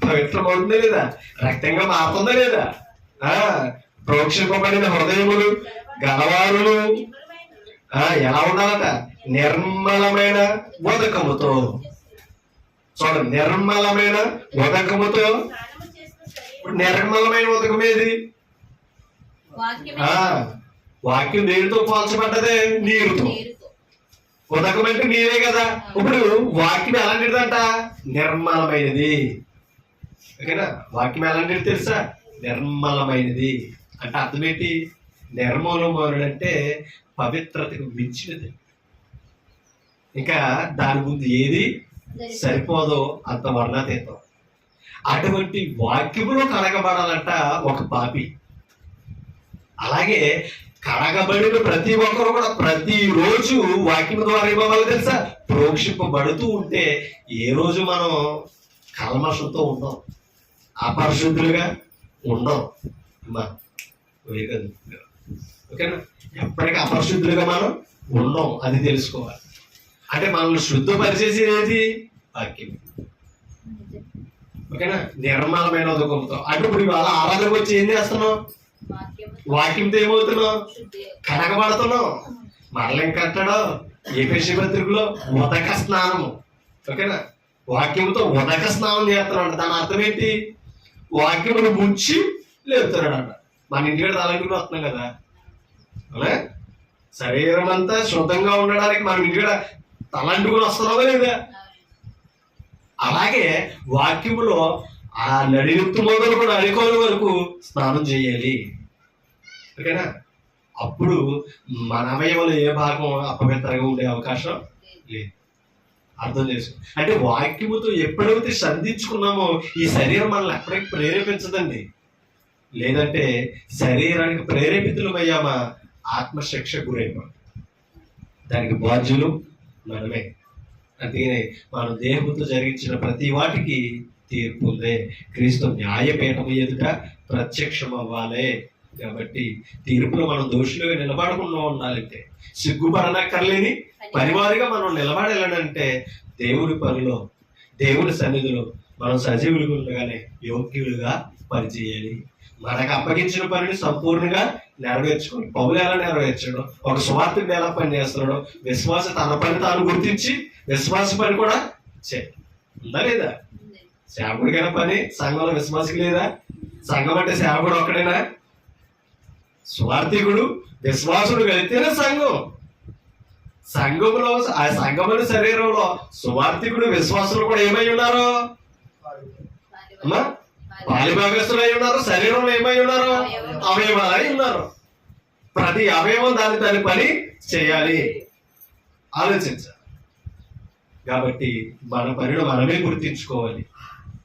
పవిత్రమవుతుందా లేదా? రక్తంగా మారుతుందా లేదా? ప్రోక్షింపబడిన హృదయములు గలవారులు ఎలా ఉండాలట? నిర్మలమైన ఉదకముతో. చూడండి, నిర్మలమైన ఉదకముతో. ఇప్పుడు నిర్మలమైన ఉదకం ఏది? వాక్యం దేనితో పోల్చబడ్డదే? నీరుతో. ఉదకం అంటే నీరే కదా. ఇప్పుడు వాక్యం ఎలాంటిదంట? నిర్మలమైనది. ఓకేనా? వాక్యం ఎలాంటిది తెలుసా? నిర్మలమైనది అంటే అర్థం ఏంటి? నిర్మలమైనది అంటే పవిత్రతకు మించినది. ఇంకా దాని ముందు ఏది సరిపోదో అంత వర్ణాతీతం. అటువంటి వాక్యములో కడగబడాలంట ఒక పాపి. అలాగే కడగబడిన ప్రతి ఒక్కరు కూడా ప్రతిరోజు వాక్యం ద్వారా ఇవ్వాలి తెలుసా? ప్రోక్షింపబడుతూ ఉంటే ఏ రోజు మనం కల్మషంతో ఉండం, అపరిశుద్ధులుగా ఉండం. ఓకేనా? ఎప్పటికీ అపరిశుద్ధులుగా మనం ఉండం, అది తెలుసుకోవాలి. అంటే మనల్ని శుద్ధపరిచేసి ఏది? వాక్యం. ఓకేనా? నిర్మలమైన ఉదకంతో. అంటే ఇప్పుడు ఇవాళ ఆరాధనకు వచ్చి ఏం చేస్తున్నాం? వాక్యంతో ఏమవుతున్నాం? కడగబడుతున్నాం. మరలం కట్టడం ఎఫెసీ పత్రికలో ఉదక స్నానము. ఓకేనా? వాక్యంతో ఉదక స్నానం చేస్తున్నాడు. దాని అర్థం ఏంటి? వాక్యమును ముంచి లేపుతున్నాడు అంట. మన ఇంటికి తలంటుకుని వస్తున్నాం కదా. అలా శరీరం అంతా శుద్ధంగా ఉండడానికి మనం ఇంటికి తలంటుకుని వస్తున్నామా లేదా? అలాగే వాక్యములో ఆ నడినెత్తు మొదలు కూడా అడికోని వరకు స్నానం చేయాలి. ఓకేనా? అప్పుడు మన అవయవంలో ఏ భాగం అపవిత్రంగా ఉండే అవకాశం లేదు. అర్థం చేసుకో. అంటే వాక్యముతో ఎప్పుడైతే సంధించుకున్నామో ఈ శరీరం మనల్ని ఎప్పటికీ ప్రేరేపించదండి. లేదంటే శరీరానికి ప్రేరేపితులమయ్యామా ఆత్మశిక్ష గురైపోయి దానికి బాధ్యులు మనమే. అందుకనే మనం దేహంతో జరిగించిన ప్రతి వాటికి తీర్పు ఉందే. క్రీస్తు న్యాయపీఠం ఎదుట ప్రత్యక్షం అవ్వాలి. కాబట్టి తీర్పులో మనం దోషులుగా నిలబడకుండా ఉండాలంటే, సిగ్గుపడనక్కర్లేని పనివారిగా మనం నిలబడాలంటే దేవుని పనిలో, దేవుని సన్నిధిలో మనం సజీవులుగా ఉండగానే యోగ్యులుగా పనిచేయాలి. మనకు అప్పగించిన పనిని సంపూర్ణంగా నెరవేర్చుకోవాలి. పౌలు ఎలా నెరవేర్చడం? ఒక సువార్తను ఎలా పని చేస్తున్నాడు? విశ్వాస తన పని తాను గుర్తించి విశ్వాస పని కూడా చేయాలి. ఉందా లేదా? సేవకుడికైనా పని, సంఘంలో విశ్వాసకి లేదా? సంఘం అంటే సేవకుడు ఒక్కడైనా? స్వార్థికుడు విశ్వాసుడు కలిస్తేనే సంఘం. సంఘంలో ఆ సంఘముల శరీరంలో సువార్థికుడు విశ్వాసులు కూడా ఏమై ఉన్నారు? అమ్మా, పాలిభాగస్తులు అయి ఉన్నారు. శరీరంలో ఏమై ఉన్నారు? అవయవాలై ఉన్నారు. ప్రతి అవయవం దాని పని చేయాలి. ఆలోచించాలి. కాబట్టి మన పనిని మనమే గుర్తించుకోవాలి.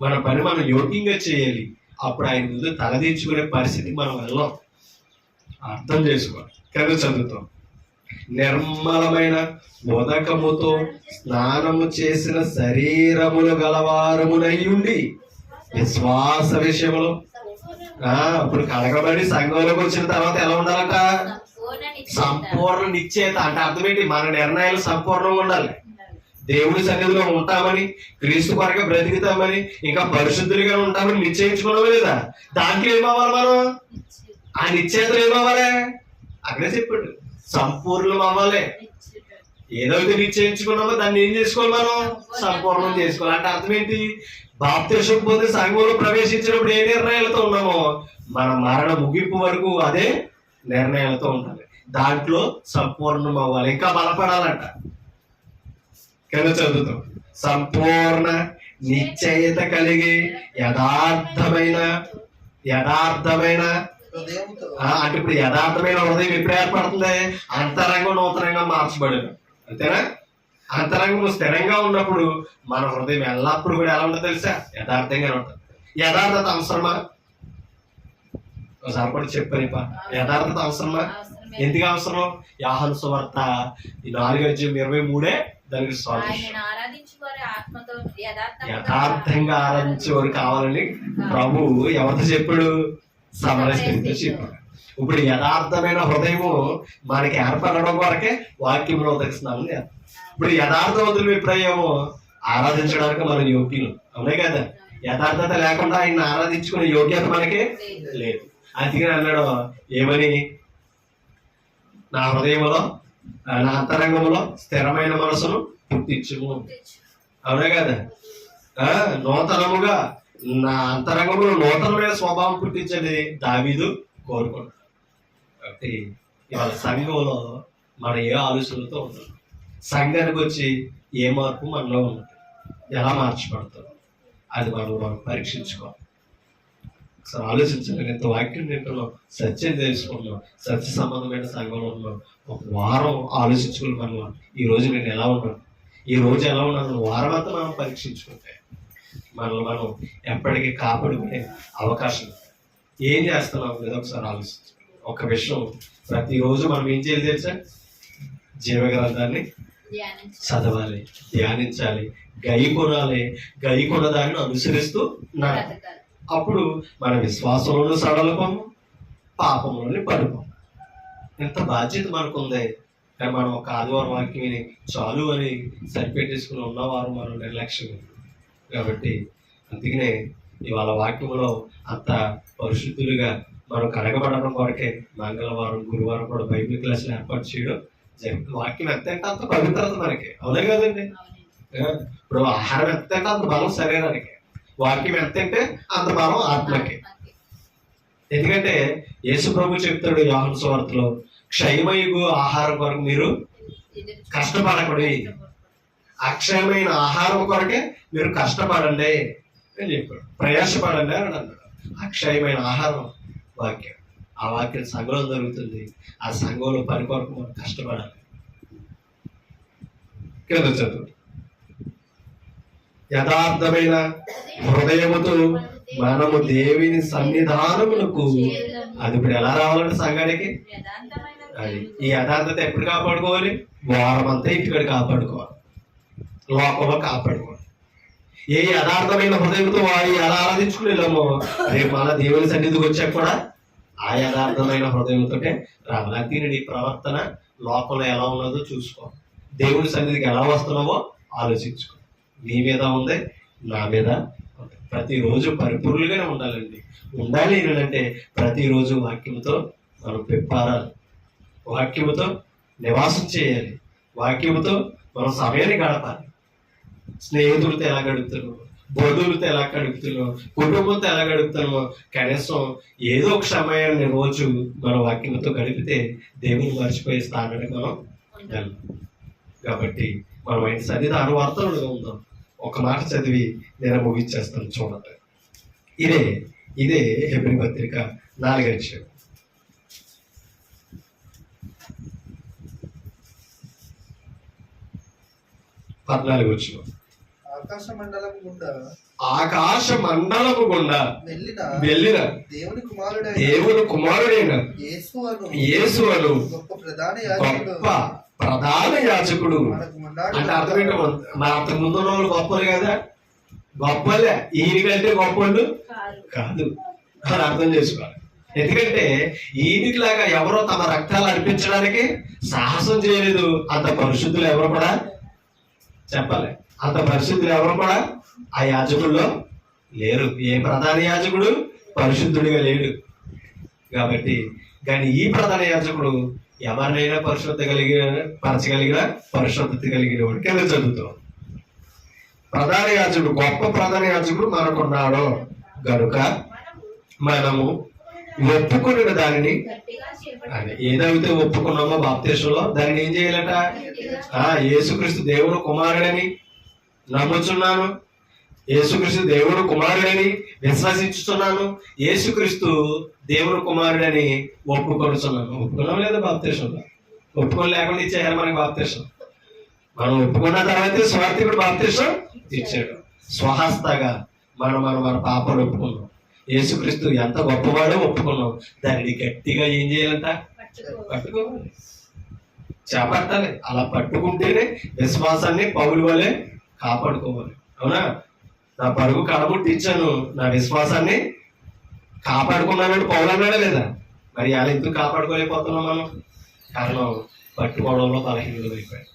మన పని మనం యోగ్యంగా చేయాలి. అప్పుడు ఆయన ముందు తలదించుకునే పరిస్థితికి మనం వెళ్ళాం. అర్థం చేసుకోవాలి. కథ చదువుతాం. నిర్మలమైన ఉదకముతో స్నానము చేసిన శరీరములు గలవారమునయ్యుండి విశ్వాస విషయంలో ఇప్పుడు కడగబడి సంఘంలోకి వచ్చిన తర్వాత ఎలా ఉండాలట? సంపూర్ణ నిశ్చయత. అంటే అర్థం ఏంటి? మన నిర్ణయాలు సంపూర్ణంగా ఉండాలి. దేవుని సన్నిధిలో ఉంటామని, క్రీస్తు కొరకు బ్రతికుతామని, ఇంకా పరిశుద్ధులుగా ఉంటామని నిశ్చయించుకున్నాము లేదా? దాంట్లో ఏమవ్వాలి మనం? ఆ నిశ్చయితలు ఏమవ్వాలి? అక్కడే చెప్పాడు, సంపూర్ణం అవ్వాలి. ఏదైతే నిశ్చయించుకున్నామో దాన్ని ఏం చేసుకోవాలి? మనం సంపూర్ణం చేసుకోవాలి. అంటే అర్థం ఏంటి? బాప్తిసం పొంది సంఘంలో ప్రవేశించినప్పుడు ఏ నిర్ణయాలతో ఉన్నామో మన మరణ ముగింపు వరకు అదే నిర్ణయాలతో ఉండాలి. దాంట్లో సంపూర్ణం అవ్వాలి, ఇంకా బలపడాలంట. కింద చదువుతాం. సంపూర్ణ నిశ్చయిత కలిగి యథార్థమైన అంటే ఇప్పుడు యథార్థమైన హృదయం ఎప్పుడు ఏర్పడుతుంది? అంతరంగం నూతనంగా మార్చబడదు. అంతేనా? అంతరంగం స్థిరంగా ఉన్నప్పుడు మన హృదయం ఎల్లప్పుడూ కూడా ఎలా ఉంటుంది తెలుసా? యథార్థంగానే ఉంటుంది. యథార్థత అవసరమా? ఒకసారి కూడా చెప్పని యథార్థత అవసరమా? ఎందుకు అవసరం? యోహాను సువార్త 4:23 దానికి యథార్థంగా ఆరాధించేవారు కావాలని ప్రభు ఎవరితో చెప్పాడు? సమరస్త్రీతో చెప్పాడు. ఇప్పుడు యథార్థమైన హృదయము మనకి ఏర్పడడం కొరకే వాక్యంలో ఉదకిస్తున్నాము. ఇప్పుడు యథార్థవంతులు ఎప్పుడయ్యామో ఆరాధించడానికి మనం యోగ్యులు. అవునే కదా? యథార్థత లేకుండా ఆయన ఆరాధించుకునే యోగ్యత మనకి లేదు. అందుకని అన్నాడు ఏమని? నా హృదయంలో నా అంతరంగంలో స్థిరమైన మనసును పుట్టించుము. అవునా కదా? నూతనముగా నా అంతరంగంలో నూతనమైన స్వభావం పుట్టించని దావీదు కోరుకున్నాడు. కాబట్టి ఇవాళ సంఘంలో మనం ఏ ఆలోచనలతో ఉన్నాం, సంఘానికి వచ్చి ఏ మార్పు మనలో ఉన్నది, ఎలా మార్చబడతాం, అది మనం పరీక్షించుకోవాలి. ఒకసారి ఆలోచించండి. ఇంత వాక్యం తింటున్నాం, సత్యం తెలుసుకున్నాం, సత్య సంబంధమైన సంఘంలో ఉన్నాం. ఒక వారం ఆలోచించుకుని మనం ఈ రోజు నేను ఎలా ఉన్నాను, ఈ రోజు ఎలా ఉన్నాను, వారం అంతా మనం పరీక్షించుకుంటే మనల్ని మనం ఎప్పటికీ కాపాడుకునే అవకాశం. ఏం చేస్తున్నాం లేదా ఒకసారి ఆలోచించు. ఒక విషయం, ప్రతిరోజు మనం ఏం చేయాలి తెలుసా? జీవగ్రంథాన్ని చదవాలి, ధ్యానించాలి, గైకొనాలి, గైకొన్న దాన్ని అనుసరిస్తూ నడవాలి. అప్పుడు మన విశ్వాసంలోనూ సడలపము, పాపంలోని పడుకోం. ఎంత బాధ్యత మనకు ఉంది. కానీ మనం ఒక ఆదివారం వాక్యం చాలు అని సరిపెట్టేసుకుని ఉన్నవారు మనం నిర్లక్ష్యం. కాబట్టి అందుకనే ఇవాళ వాక్యంలో అంత పరిశుద్ధులుగా మనం కడగబడడం కొరకే మంగళవారం, గురువారం కూడా బైబిల్ క్లాసులు ఏర్పాటు చేయడం జరిగింది. వాక్యం ఎంత అంటే అంత పవిత్రత మనకి, అవునే కదండి? ఇప్పుడు ఆహారం ఎంత అంటే అంత బలం శరీరానికి, వాక్యం ఎంత అంటే అంత బలం ఆత్మకి. ఎందుకంటే యేసు ప్రభు చెప్తాడు యోహాను సువార్తలో, క్షయమయుగు ఆహారం కొరకు మీరు కష్టపడకూడదు, అక్షయమైన ఆహారం కొరకే మీరు కష్టపడండి అని చెప్పాడు. ప్రయాసపడండి అని అన్నాడు. అక్షయమైన ఆహారం వాక్యం. ఆ వాక్యం సంఘంలో జరుగుతుంది. ఆ సంఘంలో పని కొరకు మనం కష్టపడాలి. కింద చదువు. యథార్థమైన హృదయముతో మనము దేవుని సన్నిధానములకు, అది ఇప్పుడు ఎలా రావాలంటే సంఘానికి, అది ఈ యథార్థత ఎప్పుడు కాపాడుకోవాలి? వారం అంతా ఇక్కడ కాపాడుకోవాలి, లోకంలో కాపాడుకోవాలి. ఏ యథార్థమైన హృదయంతో వారి ఎలా ఆరాధించుకుని వెళ్ళామో రేపు మన దేవుని సన్నిధికి వచ్చాక కూడా ఆ యథార్థమైన హృదయంతో రావాలి. అందుకని నీ ప్రవర్తన లోకంలో ఎలా ఉన్నదో చూసుకో, దేవుని సన్నిధికి ఎలా వస్తున్నావో ఆలోచించుకో. నీ మీద ఉంది, నా మీద ఉంది. ప్రతిరోజు పరిపూర్ణులుగానే ఉండాలండి. ఉండాలి ఏంటంటే ప్రతిరోజు వాక్యంతో మనం పెప్పారాలి, వాక్యముతో నివాసం చేయాలి, వాక్యముతో మనం సమయాన్ని గడపాలి. స్నేహితులతో ఎలా గడుపుతున్నావు, బంధువులతో ఎలా గడుపుతున్నావు, కుటుంబంతో ఎలా గడుపుతున్నామో కనీసం ఏదో ఒక సమయాన్ని రోజు మన వాక్యంతో గడిపితే దేవుని మర్చిపోయే స్థానానికి మనం వెళ్ళాం. కాబట్టి మనం ఆయన సన్నిధి అనువార్తలుగా ఉందాం. ఒక మాట చదివి నేను ముగించేస్తాను. చూడండి, ఇదే హెబ్రీ పత్రిక 4వ అధ్యాయం 14వ వచనం. ఆకాశ మండలము గుండా వెళ్ళిన దేవుని కుమారుడైన యేసు అను గొప్ప ప్రధాన యాజకుడు. అంటే అర్థం ఏంటో, మన అంతకు ముందు వాళ్ళు గొప్పలు కదా, గొప్పలే. ఈయన కంటే గొప్పలు కాదు అని అర్థం చేసుకోవాలి. ఎందుకంటే ఈయనకి లాగా ఎవరో తమ రక్తాలు అర్పించడానికి సాహసం చేయలేదు. అంత పరిశుద్ధులు ఎవరు కూడా చెప్పాలి, అంత పరిశుద్ధులు ఎవరు కూడా ఆ యాజకుల్లో లేరు. ఏ ప్రధాన యాజకుడు పరిశుద్ధుడిగా లేడు. కాబట్టి కానీ ఈ ప్రధాన యాజకుడు ఎవరినైనా పరచగలిగిన పరిశుద్ధత కలిగిన వాడు. కింద చదువుతాం. ప్రధాన యాజకుడు, గొప్ప ప్రధాన యాజకుడు మనకున్నాడు గనుక మనము ఒప్పుకున్న దానిని, ఏదైతే ఒప్పుకున్నామో బాప్తిస్మంలో దానిని ఏం చేయాలట? యేసుక్రీస్తు దేవుడు కుమారుడని నమ్ముచున్నాను, యేసుక్రీస్తు దేవుడు కుమారుడని విశ్వసించుతున్నాను, యేసుక్రీస్తు దేవుడు కుమారుడని ఒప్పుకొనుచున్నాను. ఒప్పుకున్నాం లేదా బాప్తిస్మంలో? ఒప్పుకొని లేకుండా ఇచ్చేయాలి మనకి బాప్తిస్మం. మనం ఒప్పుకున్న తర్వాత స్వార్థకుడు బాప్తిస్మం ఇచ్చాడు. స్వహస్తగా మన పాపాలు ఒప్పుకున్నాం. యేసుక్రీస్తు ఎంత గొప్పవాడో ఒప్పుకున్నాం. దానిని గట్టిగా ఏం చేయాలంట? పట్టుకోవాలి, చేపట్టాలి. అలా పట్టుకుంటేనే విశ్వాసాన్ని పౌలు వలె కాపాడుకోవాలి. అవునా? నా పరుగు కడముట్టించాను, నా విశ్వాసాన్ని కాపాడుకున్నానంటే పౌలు అన్నాడా లేదా? మరి అలా ఎందుకు కాపాడుకోలేకపోతున్నాం మనం? కారణం పట్టుకోవడంలో బలహీనలు అయిపోయాయి.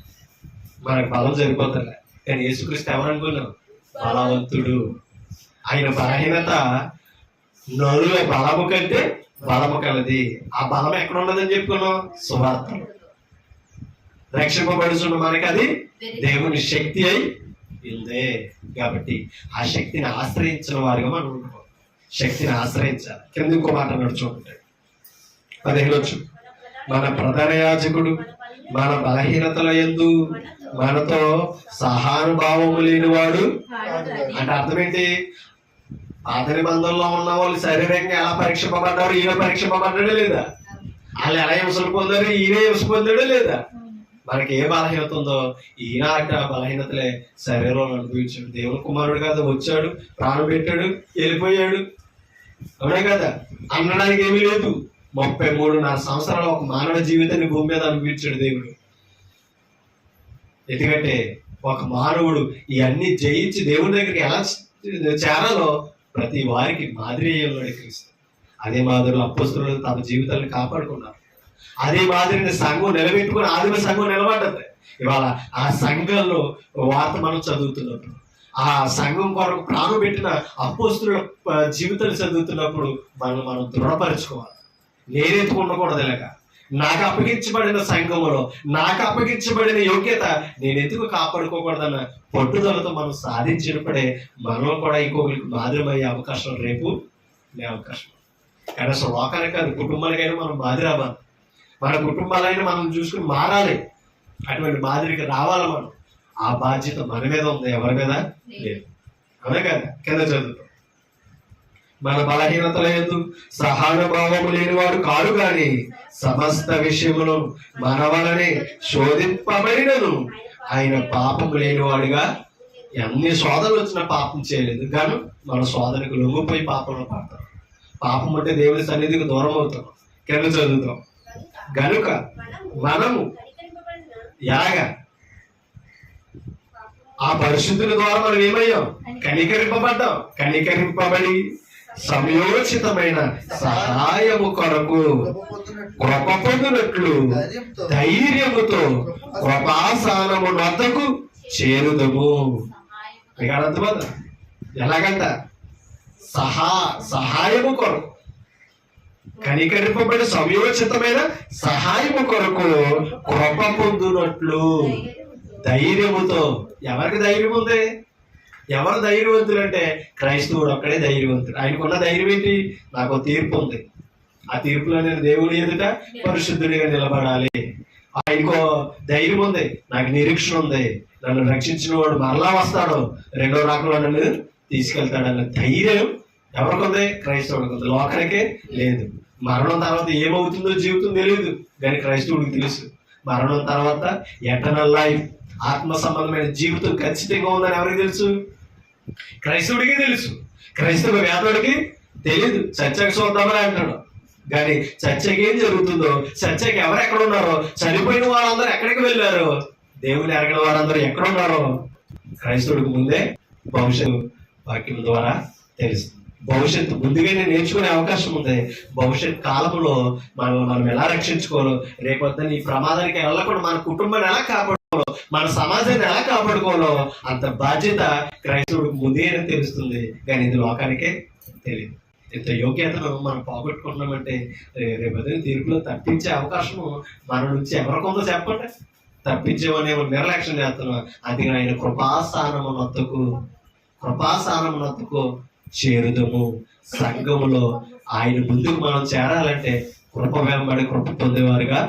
మనకు బలం సరిపోతుంది. కానీ యేసుక్రీస్తు ఎవరనుకున్నాం? బలవంతుడు. ఆయన బలహీనత నరుల బలము కంటే బలము కలది. ఆ బలం ఎక్కడ ఉన్నదని చెప్పుకున్నాం? సువార్తలు. రక్షింపబడుతున్న మనకి అది దేవుని శక్తి అయి ఉందే. కాబట్టి ఆ శక్తిని ఆశ్రయించిన వారిగా మనం ఉంటాం. శక్తిని ఆశ్రయించాలి. కింద ఇంకో మాట నడుచుకుంటే 15 మన ప్రధాన యాజకుడు మన బలహీనతల యందు మనతో సహానుభావము లేనివాడు అంటే అర్థం ఏంటి? పాత నిబంధనలో ఉన్న వాళ్ళు శరీరంగా ఎలా పరీక్షింపబడ్డారు, ఈయన పరీక్షింపబడ్డాడే లేదా? వాళ్ళు ఎలా హింసలు పొందారు, ఈయన హింస పొందాడే లేదా? మనకి ఏ బలహీనత ఉందో ఈయన ఆ బలహీనతలే శరీరంలో అనుభవించాడు. దేవుని కుమారుడు కదా, వచ్చాడు, ప్రాణం పెట్టాడు, వెళ్ళిపోయాడు. అవునే కదా? అనడానికి ఏమీ లేదు. 33.5 సంవత్సరాలు ఒక మానవ జీవితాన్ని భూమి మీద అనుభవించాడు దేవుడు. ఎందుకంటే ఒక మానవుడు ఇవన్నీ జయించి దేవుని దగ్గరికి ఎలా చేరాలో ప్రతి వారికి మాదిరి అయ్యేవాడు క్రీస్తు. అదే మాదిరిలో అపోస్తలులు తమ జీవితాలను కాపాడుకున్నారు. అదే మాదిరిని సంఘం నిలబెట్టుకుని ఆదిమ సంఘం నిలబడ్డది. ఇవాళ ఆ సంఘంలో వార్త మనం చదువుతున్నప్పుడు, ఆ సంఘం కొరకు ప్రాణం పెట్టిన అపోస్తలుల జీవితాలు చదువుతున్నప్పుడు మనం దృఢపరచుకోవాలి. నేనెందుకు ఉండకూడదు ఇలాగా? నాకు అప్పగించబడిన సంఘములో నాకు అప్పగించబడిన యోగ్యత నేను ఎందుకు కాపాడుకోకూడదన్న పట్టుదలతో మనం సాధించినప్పుడే మనం కూడా ఇంకొకరికి మాదిరమయ్యే అవకాశం రేపు లే అవకాశం. కానీ అసలు లోకానికి కాదు, కుటుంబాలకైనా మనం మాదిరి అవ్వాలి. మన కుటుంబాలైనా మనం చూసుకుని మారాలి. అటువంటి మాదిరికి రావాలి మనం. ఆ బాధ్యత మన మీద ఉంది, ఎవరి మీద లేదు. అవునా కదా? కింద చదువుతాం. మన బలహీనతల యందు సహానుభావము లేనివాడు కాడు గాని సమస్త విషయములు మన వలనే శోధింపబడినను ఆయన పాపము లేనివాడుగా ఎన్ని శోధనలు వచ్చినా పాపం చేయలేదు. గాను మన శోధనకు లొంగిపోయి పాపంలో పడతాం. పాపం అంటే దేవుని సన్నిధికి దూరం అవుతాం. కింద చదువుతాం. గనుక మనము ఎలాగా ఆ పరిశుద్ధుల ద్వారా మనం ఏమయ్యాం? కనికరింపబడ్డాం. కనికరింపబడి సమయోచితమైన సహాయము కొరకు కృప పొందినట్లు ధైర్యముతో కృపాసనము వద్దకు చేరుదము. మీకు అర్థమవుతుందా? ఎలాగంట? సహాయము కొరకు, కనికరింపబడి సమయోచితమైన సహాయము కొరకు కృప పొందినట్లు ధైర్యముతో. ఎవరికి ధైర్యం ఉంది? ఎవరు ధైర్యవంతులు అంటే క్రైస్తవుడు ఒక్కడే ధైర్యవంతుడు. ఆయనకున్న ధైర్యం ఏంటి? నాకు తీర్పు ఉంది, ఆ తీర్పులో నేను దేవుని ఎదుట పరిశుద్ధుడిగా నిలబడాలి. ఆయనకో ధైర్యం ఉంది, నాకు నిరీక్షణ ఉంది, నన్ను రక్షించిన వాడు మరలా వస్తాడు, రెండో రకంలో నన్ను తీసుకెళ్తాడన్న ధైర్యం ఎవరికి ఉంది? క్రైస్తవుడికి ఉంది. లోకానికే లేదు. మరణం తర్వాత ఏమవుతుందో జీవితం తెలియదు, కానీ క్రైస్తవుడికి తెలుసు. మరణం తర్వాత ఎటర్నల్ లైఫ్, ఆత్మ సంబంధమైన జీవితం ఖచ్చితంగా ఉందని ఎవరికి తెలుసు? క్రైస్తవుడికి తెలుసు. క్రైస్తవ వేదవుడికి తెలియదు. చర్చకు చూద్దామని అంటాడు, కానీ చర్చకి ఏం జరుగుతుందో, చర్చకి ఎవరు ఎక్కడ ఉన్నారో, చనిపోయిన వారందరూ ఎక్కడికి వెళ్ళారో, దేవుని ఎరగిన వారందరూ ఎక్కడున్నారో క్రైస్తవుడికి ముందే భవిష్యత్తు వాక్యం ద్వారా తెలుస్తుంది. భవిష్యత్తు ముందుగానే నేర్చుకునే అవకాశం ఉంది. భవిష్యత్ కాలంలో మనం ఎలా రక్షించుకోవాలో, రేపొద్దున ఈ ప్రమాదానికి వెళ్ళకుండా మన కుటుంబాన్ని ఎలా కాపాడుకోవాలో, మన సమాజాన్ని ఎలా కాపాడుకోవాలో అంత బాధ్యత క్రైస్తవుడికి ముందేనే తెలుస్తుంది. కానీ ఇది లోకానికే తెలియదు. ఇంత యోగ్యతను మనం పోగొట్టుకున్నామంటే రేపొద్దున తీర్పులో తప్పించే అవకాశము మన నుంచి ఎవరికొందో చెప్పండి. తప్పించేమనే నిర్లక్ష్యం చేస్తున్నాం. అది ఆయన కృపాసానమునొద్దకు చేరుదము. సంఘములో ఆయన ముందుకు మనం చేరాలంటే కృప వెంబడి కృప పొందేవారుగా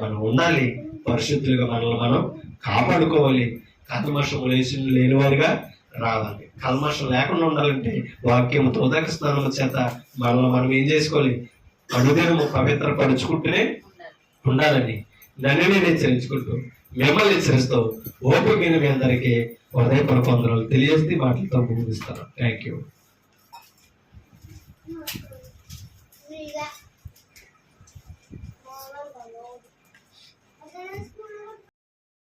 మనం ఉండాలి. పరిశుద్ధులుగా మనల్ని మనం కాపాడుకోవాలి. కల్మషం లేనివారుగా రావాలి. కల్మషం లేకుండా ఉండాలంటే వాక్యము తోదక స్నానము చేత మనల్ని మనం ఏం చేసుకోవాలి? అనుదినము పవిత్రపరుచుకుంటూనే ఉండాలని నన్ను నేను హెచ్చరించుకుంటూ మిమ్మల్ని హెచ్చరిస్తూ ఓపిక మీ అందరికీ హృదయపూర్వక వందనాలు తెలియజేసి మాటలతో ముగిస్తాను. Thank you. Mira.